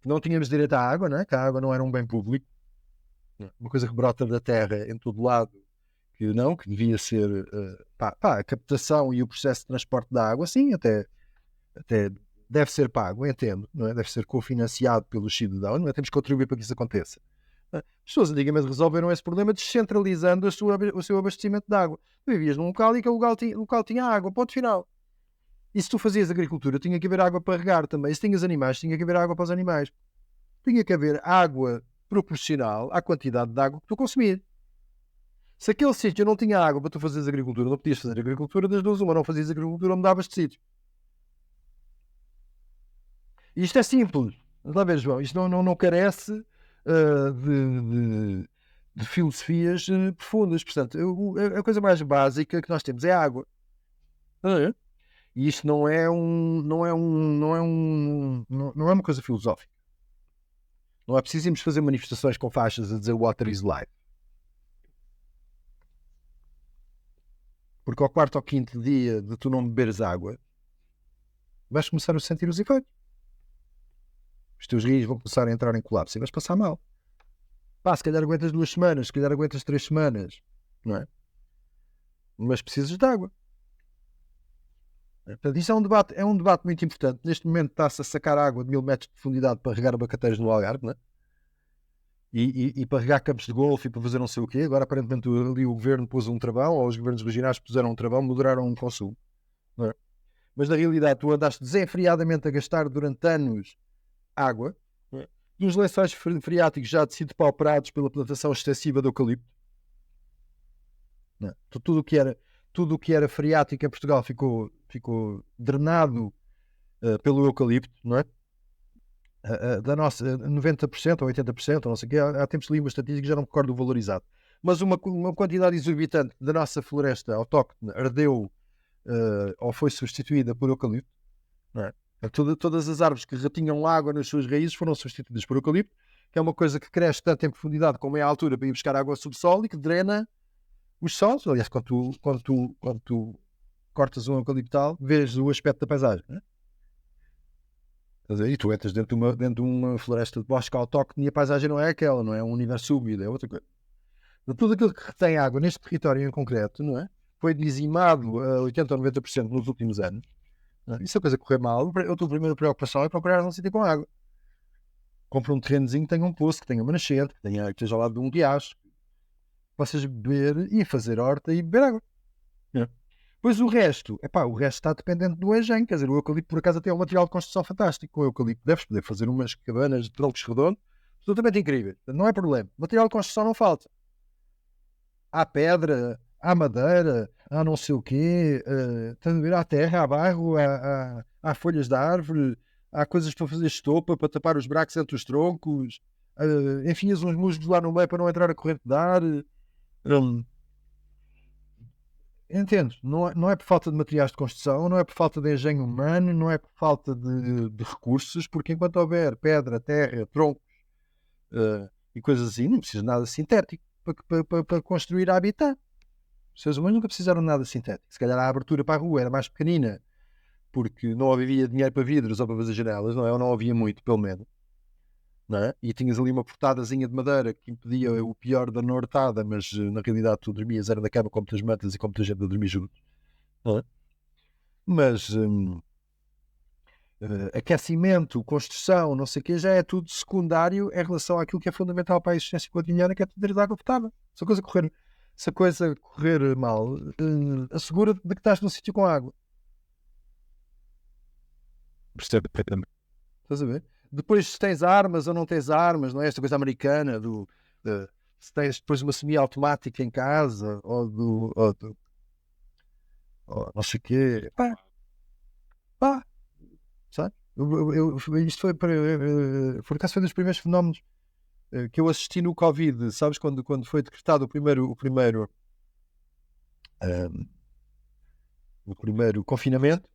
que não tínhamos direito à água, não é? Que a água não era um bem público, uma coisa que brota da terra em todo lado, que devia ser a captação e o processo de transporte da água, sim, até deve ser pago, entendo, não é? Deve ser cofinanciado pelos cidadãos, não é? Temos que contribuir para que isso aconteça. As pessoas antigamente resolveram esse problema descentralizando o seu abastecimento de água. Tu vivias num local e aquele local tinha água, ponto final. E se tu fazias agricultura, tinha que haver água para regar também. E se tinhas animais, tinha que haver água para os animais. Tinha que haver água proporcional à quantidade de água que tu consumias. Se aquele sítio não tinha água para tu fazeres agricultura, não podias fazer agricultura, das duas, uma não fazias agricultura ou mudavas de sítio. E isto é simples. Vamos lá ver, João. Isto não carece de filosofias profundas. Portanto, a coisa mais básica que nós temos é a água. E isto não é uma coisa filosófica. Não é preciso irmos fazer manifestações com faixas a dizer water is life. Porque ao quarto ou quinto dia de tu não beberes água, vais começar a sentir os efeitos. Os teus rios vão começar a entrar em colapso e vais passar mal. Se calhar aguentas 2 semanas, se calhar aguentas 3 semanas, não é? Mas precisas de água. Portanto, isso é um debate muito importante. Neste momento está-se a sacar água de 1000 metros de profundidade para regar abacateiros no Algarve, não é? E para regar campos de golfe e para fazer não sei o quê. Agora aparentemente ali o governo pôs um travão, ou os governos regionais puseram um travão, moderaram o consumo, não é? Mas na realidade tu andaste desenfreadamente a gastar durante anos água, dos lençóis freáticos já de sido pauperados pela plantação extensiva de eucalipto. Não é? Tudo o que era freático em Portugal ficou drenado pelo eucalipto, não é? Da nossa 90% ou 80%, ou não sei o quê, há tempos li uma estatística que já não me recordo o valorizado. Mas uma quantidade exorbitante da nossa floresta autóctone ardeu ou foi substituída por eucalipto. Não é? Todas as árvores que retinham água nas suas raízes foram substituídas por eucalipto, que é uma coisa que cresce tanto em profundidade como em altura para ir buscar água subsolo e que drena os solos. Aliás, quando tu cortas um eucaliptal, vês o aspecto da paisagem. Não é? E tu entras dentro de uma floresta de bosque autóctone e a paisagem não é aquela, não é um universo úmido, é outra coisa. Tudo aquilo que retém água neste território em concreto, não é? Foi dizimado a 80 ou 90% nos últimos anos. Não é? Isso é coisa que correr mal. A tua primeira preocupação é procurar um sítio com água. Compra um terrenozinho que tenha um poço, que tenha uma nascente, que esteja ao lado de um riacho. Possas beber e fazer horta e beber água. É. Pois o resto está dependente do engenho. Quer dizer, o eucalipto por acaso até é um material de construção fantástico. Com o eucalipto deves poder fazer umas cabanas de troncos redondos absolutamente incríveis. Não é problema. Material de construção não falta. Há pedra, há madeira, há não sei o quê, há terra, há barro, há folhas de árvore, há coisas para fazer estopa, para tapar os buracos entre os troncos, enfias uns musgos lá no meio para não entrar a corrente de ar. Entendo, não é por falta de materiais de construção, não é por falta de engenho humano, não é por falta de recursos, porque enquanto houver pedra, terra, troncos e coisas assim, não precisa de nada sintético para construir habitat. Os seres humanos nunca precisaram de nada sintético. Se calhar a abertura para a rua era mais pequenina, porque não havia dinheiro para vidros ou para fazer janelas, não é? Ou não havia muito, pelo menos. Não é? E tinhas ali uma portadazinha de madeira que impedia o pior da nortada, mas na realidade tu dormias, era na cama com muitas mantas e com muita gente a dormir junto. Não é? Mas aquecimento, construção, não sei o quê, já é tudo secundário em relação àquilo que é fundamental para a existência cotidiana, que é ter água potável. Se a coisa correr mal, assegura-te de que estás num sítio com água. Percebo perfeitamente. Estás a ver? Depois, se tens armas ou não tens armas, não é? Esta coisa americana se tens depois uma semi-automática em casa ou não sei o quê, pá, sabe? Isto foi por acaso foi um dos primeiros fenómenos que eu assisti no Covid, sabes? Quando foi decretado o primeiro confinamento.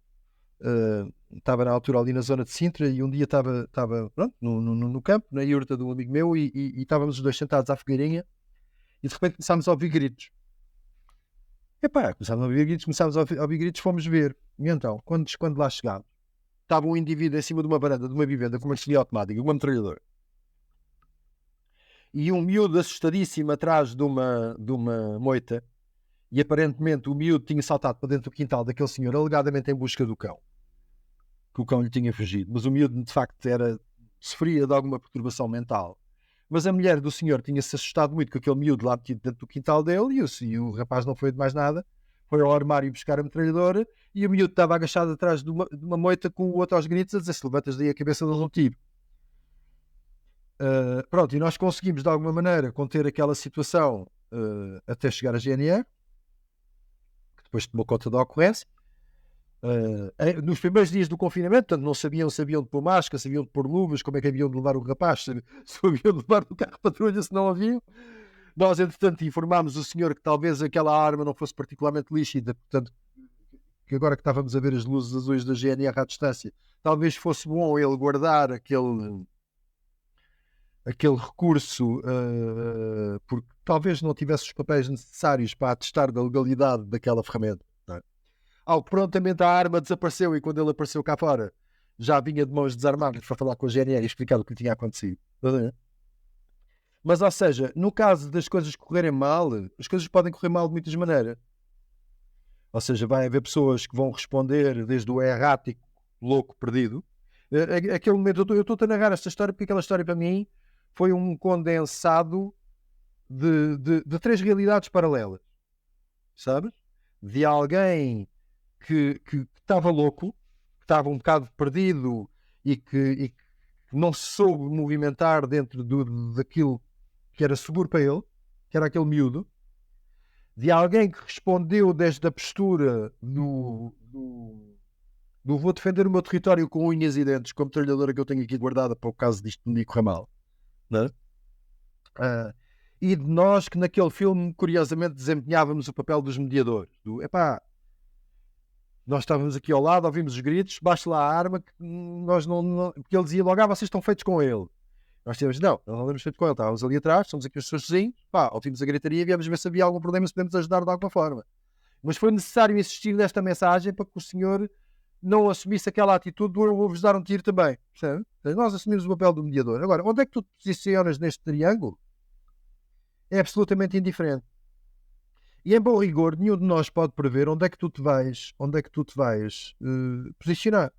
Estava na altura ali na zona de Sintra e um dia estava pronto, no campo, na iurta de um amigo meu e estávamos os dois sentados à fogueirinha e de repente começámos a ouvir gritos. Começámos a ouvir gritos, fomos ver. E então, quando lá chegámos, estava um indivíduo em cima de uma varanda de uma vivenda com uma semi-automática, uma metralhadora. E um miúdo assustadíssimo atrás de uma moita. E aparentemente o miúdo tinha saltado para dentro do quintal daquele senhor, alegadamente em busca do cão. Que o cão lhe tinha fugido. Mas o miúdo, de facto, sofria de alguma perturbação mental. Mas a mulher do senhor tinha-se assustado muito com aquele miúdo lá metido dentro do quintal dele e o rapaz não foi de mais nada. Foi ao armário buscar a metralhadora e o miúdo estava agachado atrás de uma moita com o outro aos gritos a dizer: se levantas daí a cabeça de um tiro. Pronto, e nós conseguimos de alguma maneira conter aquela situação até chegar a GNR, que depois tomou conta da ocorrência. Nos primeiros dias do confinamento, portanto, não sabiam de pôr máscara, sabiam de pôr luvas, como é que haviam de levar o rapaz, se haviam de levar no carro de patrulha, se não haviam. Nós, entretanto, informámos o senhor que talvez aquela arma não fosse particularmente lícita, portanto, que agora que estávamos a ver as luzes azuis da GNR à distância, talvez fosse bom ele guardar aquele recurso, porque talvez não tivesse os papéis necessários para atestar da legalidade daquela ferramenta. Ao que prontamente a arma desapareceu e quando ele apareceu cá fora já vinha de mãos desarmadas para falar com a GNR e explicar o que lhe tinha acontecido. Mas, ou seja, no caso das coisas correrem mal, as coisas podem correr mal de muitas maneiras. Ou seja, vai haver pessoas que vão responder desde o errático, louco, perdido. Aquele momento, eu estou a narrar esta história porque aquela história para mim foi um condensado de três realidades paralelas. Sabes? De alguém que estava louco, que estava um bocado perdido e que não se soube movimentar dentro daquilo que era seguro para ele, que era aquele miúdo, de alguém que respondeu desde a postura do vou defender o meu território com unhas e dentes, como metralhadora que eu tenho aqui guardada para o caso disto me correr mal, não é? E de nós que naquele filme, curiosamente, desempenhávamos o papel dos mediadores. Nós estávamos aqui ao lado, ouvimos os gritos, baixa lá a arma, que nós não... Porque ele dizia logo, vocês estão feitos com ele. Nós tínhamos, não estamos feitos com ele, estávamos ali atrás, somos aqui os seus vizinhos, ouvimos a gritaria e viemos ver se havia algum problema, se podemos ajudar de alguma forma. Mas foi necessário insistir nesta mensagem para que o senhor não assumisse aquela atitude do eu vou-vos dar um tiro também, percebe? Nós assumimos o papel do mediador. Agora, onde é que tu te posicionas neste triângulo? É absolutamente indiferente. E em bom rigor, nenhum de nós pode prever onde é que tu te vais posicionar.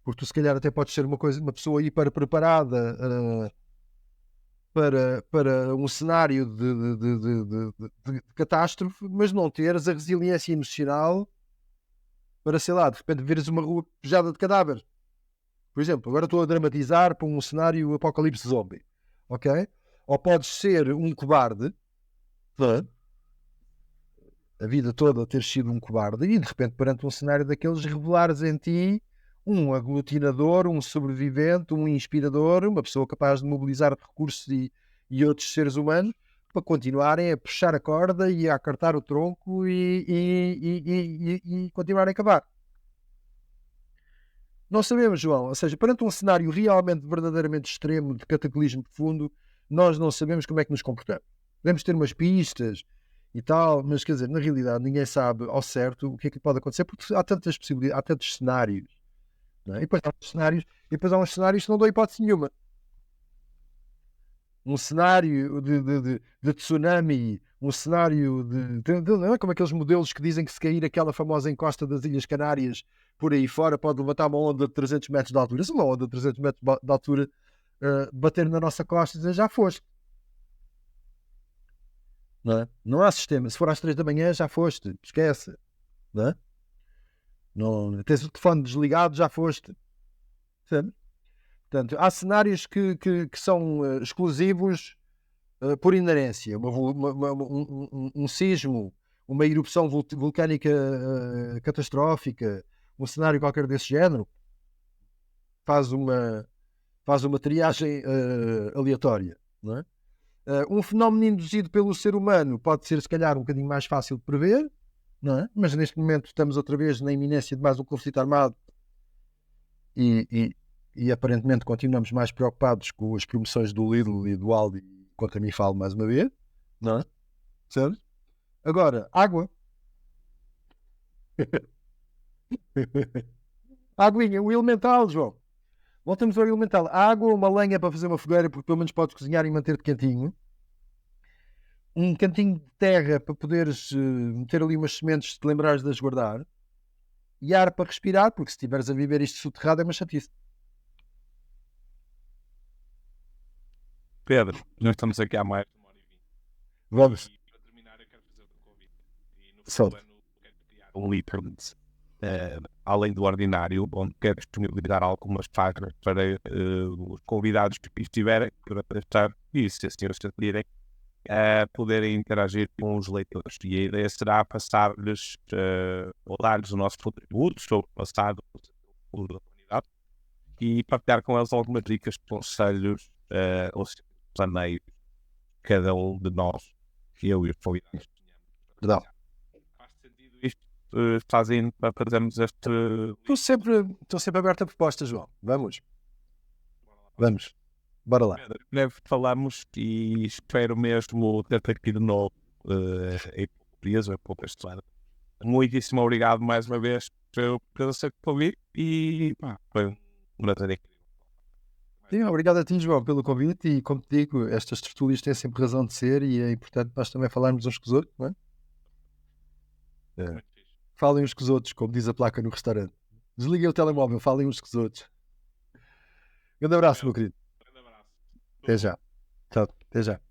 Porque tu se calhar até podes ser uma pessoa hiper preparada para um cenário de catástrofe, mas não teres a resiliência emocional para, sei lá, de repente veres uma rua pejada de cadáveres. Por exemplo, agora estou a dramatizar para um cenário apocalipse zombie, ok? Ou podes ser um cobarde, a vida toda ter sido um cobarde, e de repente perante um cenário daqueles revelares em ti um aglutinador, um sobrevivente, um inspirador, uma pessoa capaz de mobilizar recursos e outros seres humanos para continuarem a puxar a corda e a acartar o tronco e continuarem a acabar. Não sabemos, João. Ou seja, perante um cenário realmente, verdadeiramente extremo, de cataclismo profundo, nós não sabemos como é que nos comportamos. Podemos ter umas pistas e tal, mas quer dizer, na realidade ninguém sabe ao certo o que é que pode acontecer, porque há tantas possibilidades, há tantos cenários. Não é? E depois há uns cenários que não dão hipótese nenhuma. Um cenário de tsunami, um cenário não é? Como aqueles modelos que dizem que se cair aquela famosa encosta das Ilhas Canárias por aí fora pode levantar uma onda de 300 metros de altura. Se uma onda de 300 metros de altura bater na nossa costa e dizer já foste. Não é? Não há sistema. Se for às 3 da manhã já foste. Esquece. Não é? Não, tens o telefone desligado, já foste. Sabe? Portanto, há cenários que são exclusivos por inerência. Um sismo, uma erupção vulcânica catastrófica, um cenário qualquer desse género, faz uma triagem aleatória. Não é? Um fenómeno induzido pelo ser humano pode ser, se calhar, um bocadinho mais fácil de prever, não é? Mas neste momento estamos outra vez na iminência de mais um conflito armado e aparentemente continuamos mais preocupados com as promoções do Lidl e do Aldi, contra mim falo mais uma vez, não é? Certo? Agora, água. Aguinha, o elemental, João. Voltamos ao elemental. Água, uma lenha para fazer uma fogueira, porque pelo menos podes cozinhar e manter-te quentinho. Um cantinho de terra para poderes meter ali umas sementes, te lembrares de as guardar. E ar para respirar, porque se estiveres a viver isto soterrado é uma chatice. Pedro, nós estamos aqui há mais de 1h20. Vamos. E para terminar, eu quero fazer outro convite. E no Solta. ano quero criar um Literals, além do ordinário, onde quero disponibilizar algumas páginas para os convidados que estiverem, para estar, e se as senhoras decidirem, poderem interagir com os leitores. E a ideia será passar-lhes, ou dar-lhes o nosso contributo sobre o passado da humanidade e partilhar com eles algumas dicas, conselhos, ou planeios, cada um de nós, que eu e os convidados Verdade. Faz sentido isto? Fazem para fazermos este... Estou sempre aberto a propostas, João. Vamos. Bora lá. Pedro, em breve falamos e espero mesmo ter-te aqui de novo em poucos dias ou em poucas semanas. Muitíssimo obrigado mais uma vez pelo seu convite e foi um prazer incrível. Sim, obrigado a ti, João, pelo convite e, como te digo, estas tertúlias têm sempre razão de ser e é importante nós também falarmos uns com os outros, não é? Falem uns com os outros, como diz a placa no restaurante. Desliguem o telemóvel, falem uns com os outros. Grande abraço, meu querido. Grande abraço. Até já. Tchau, até já.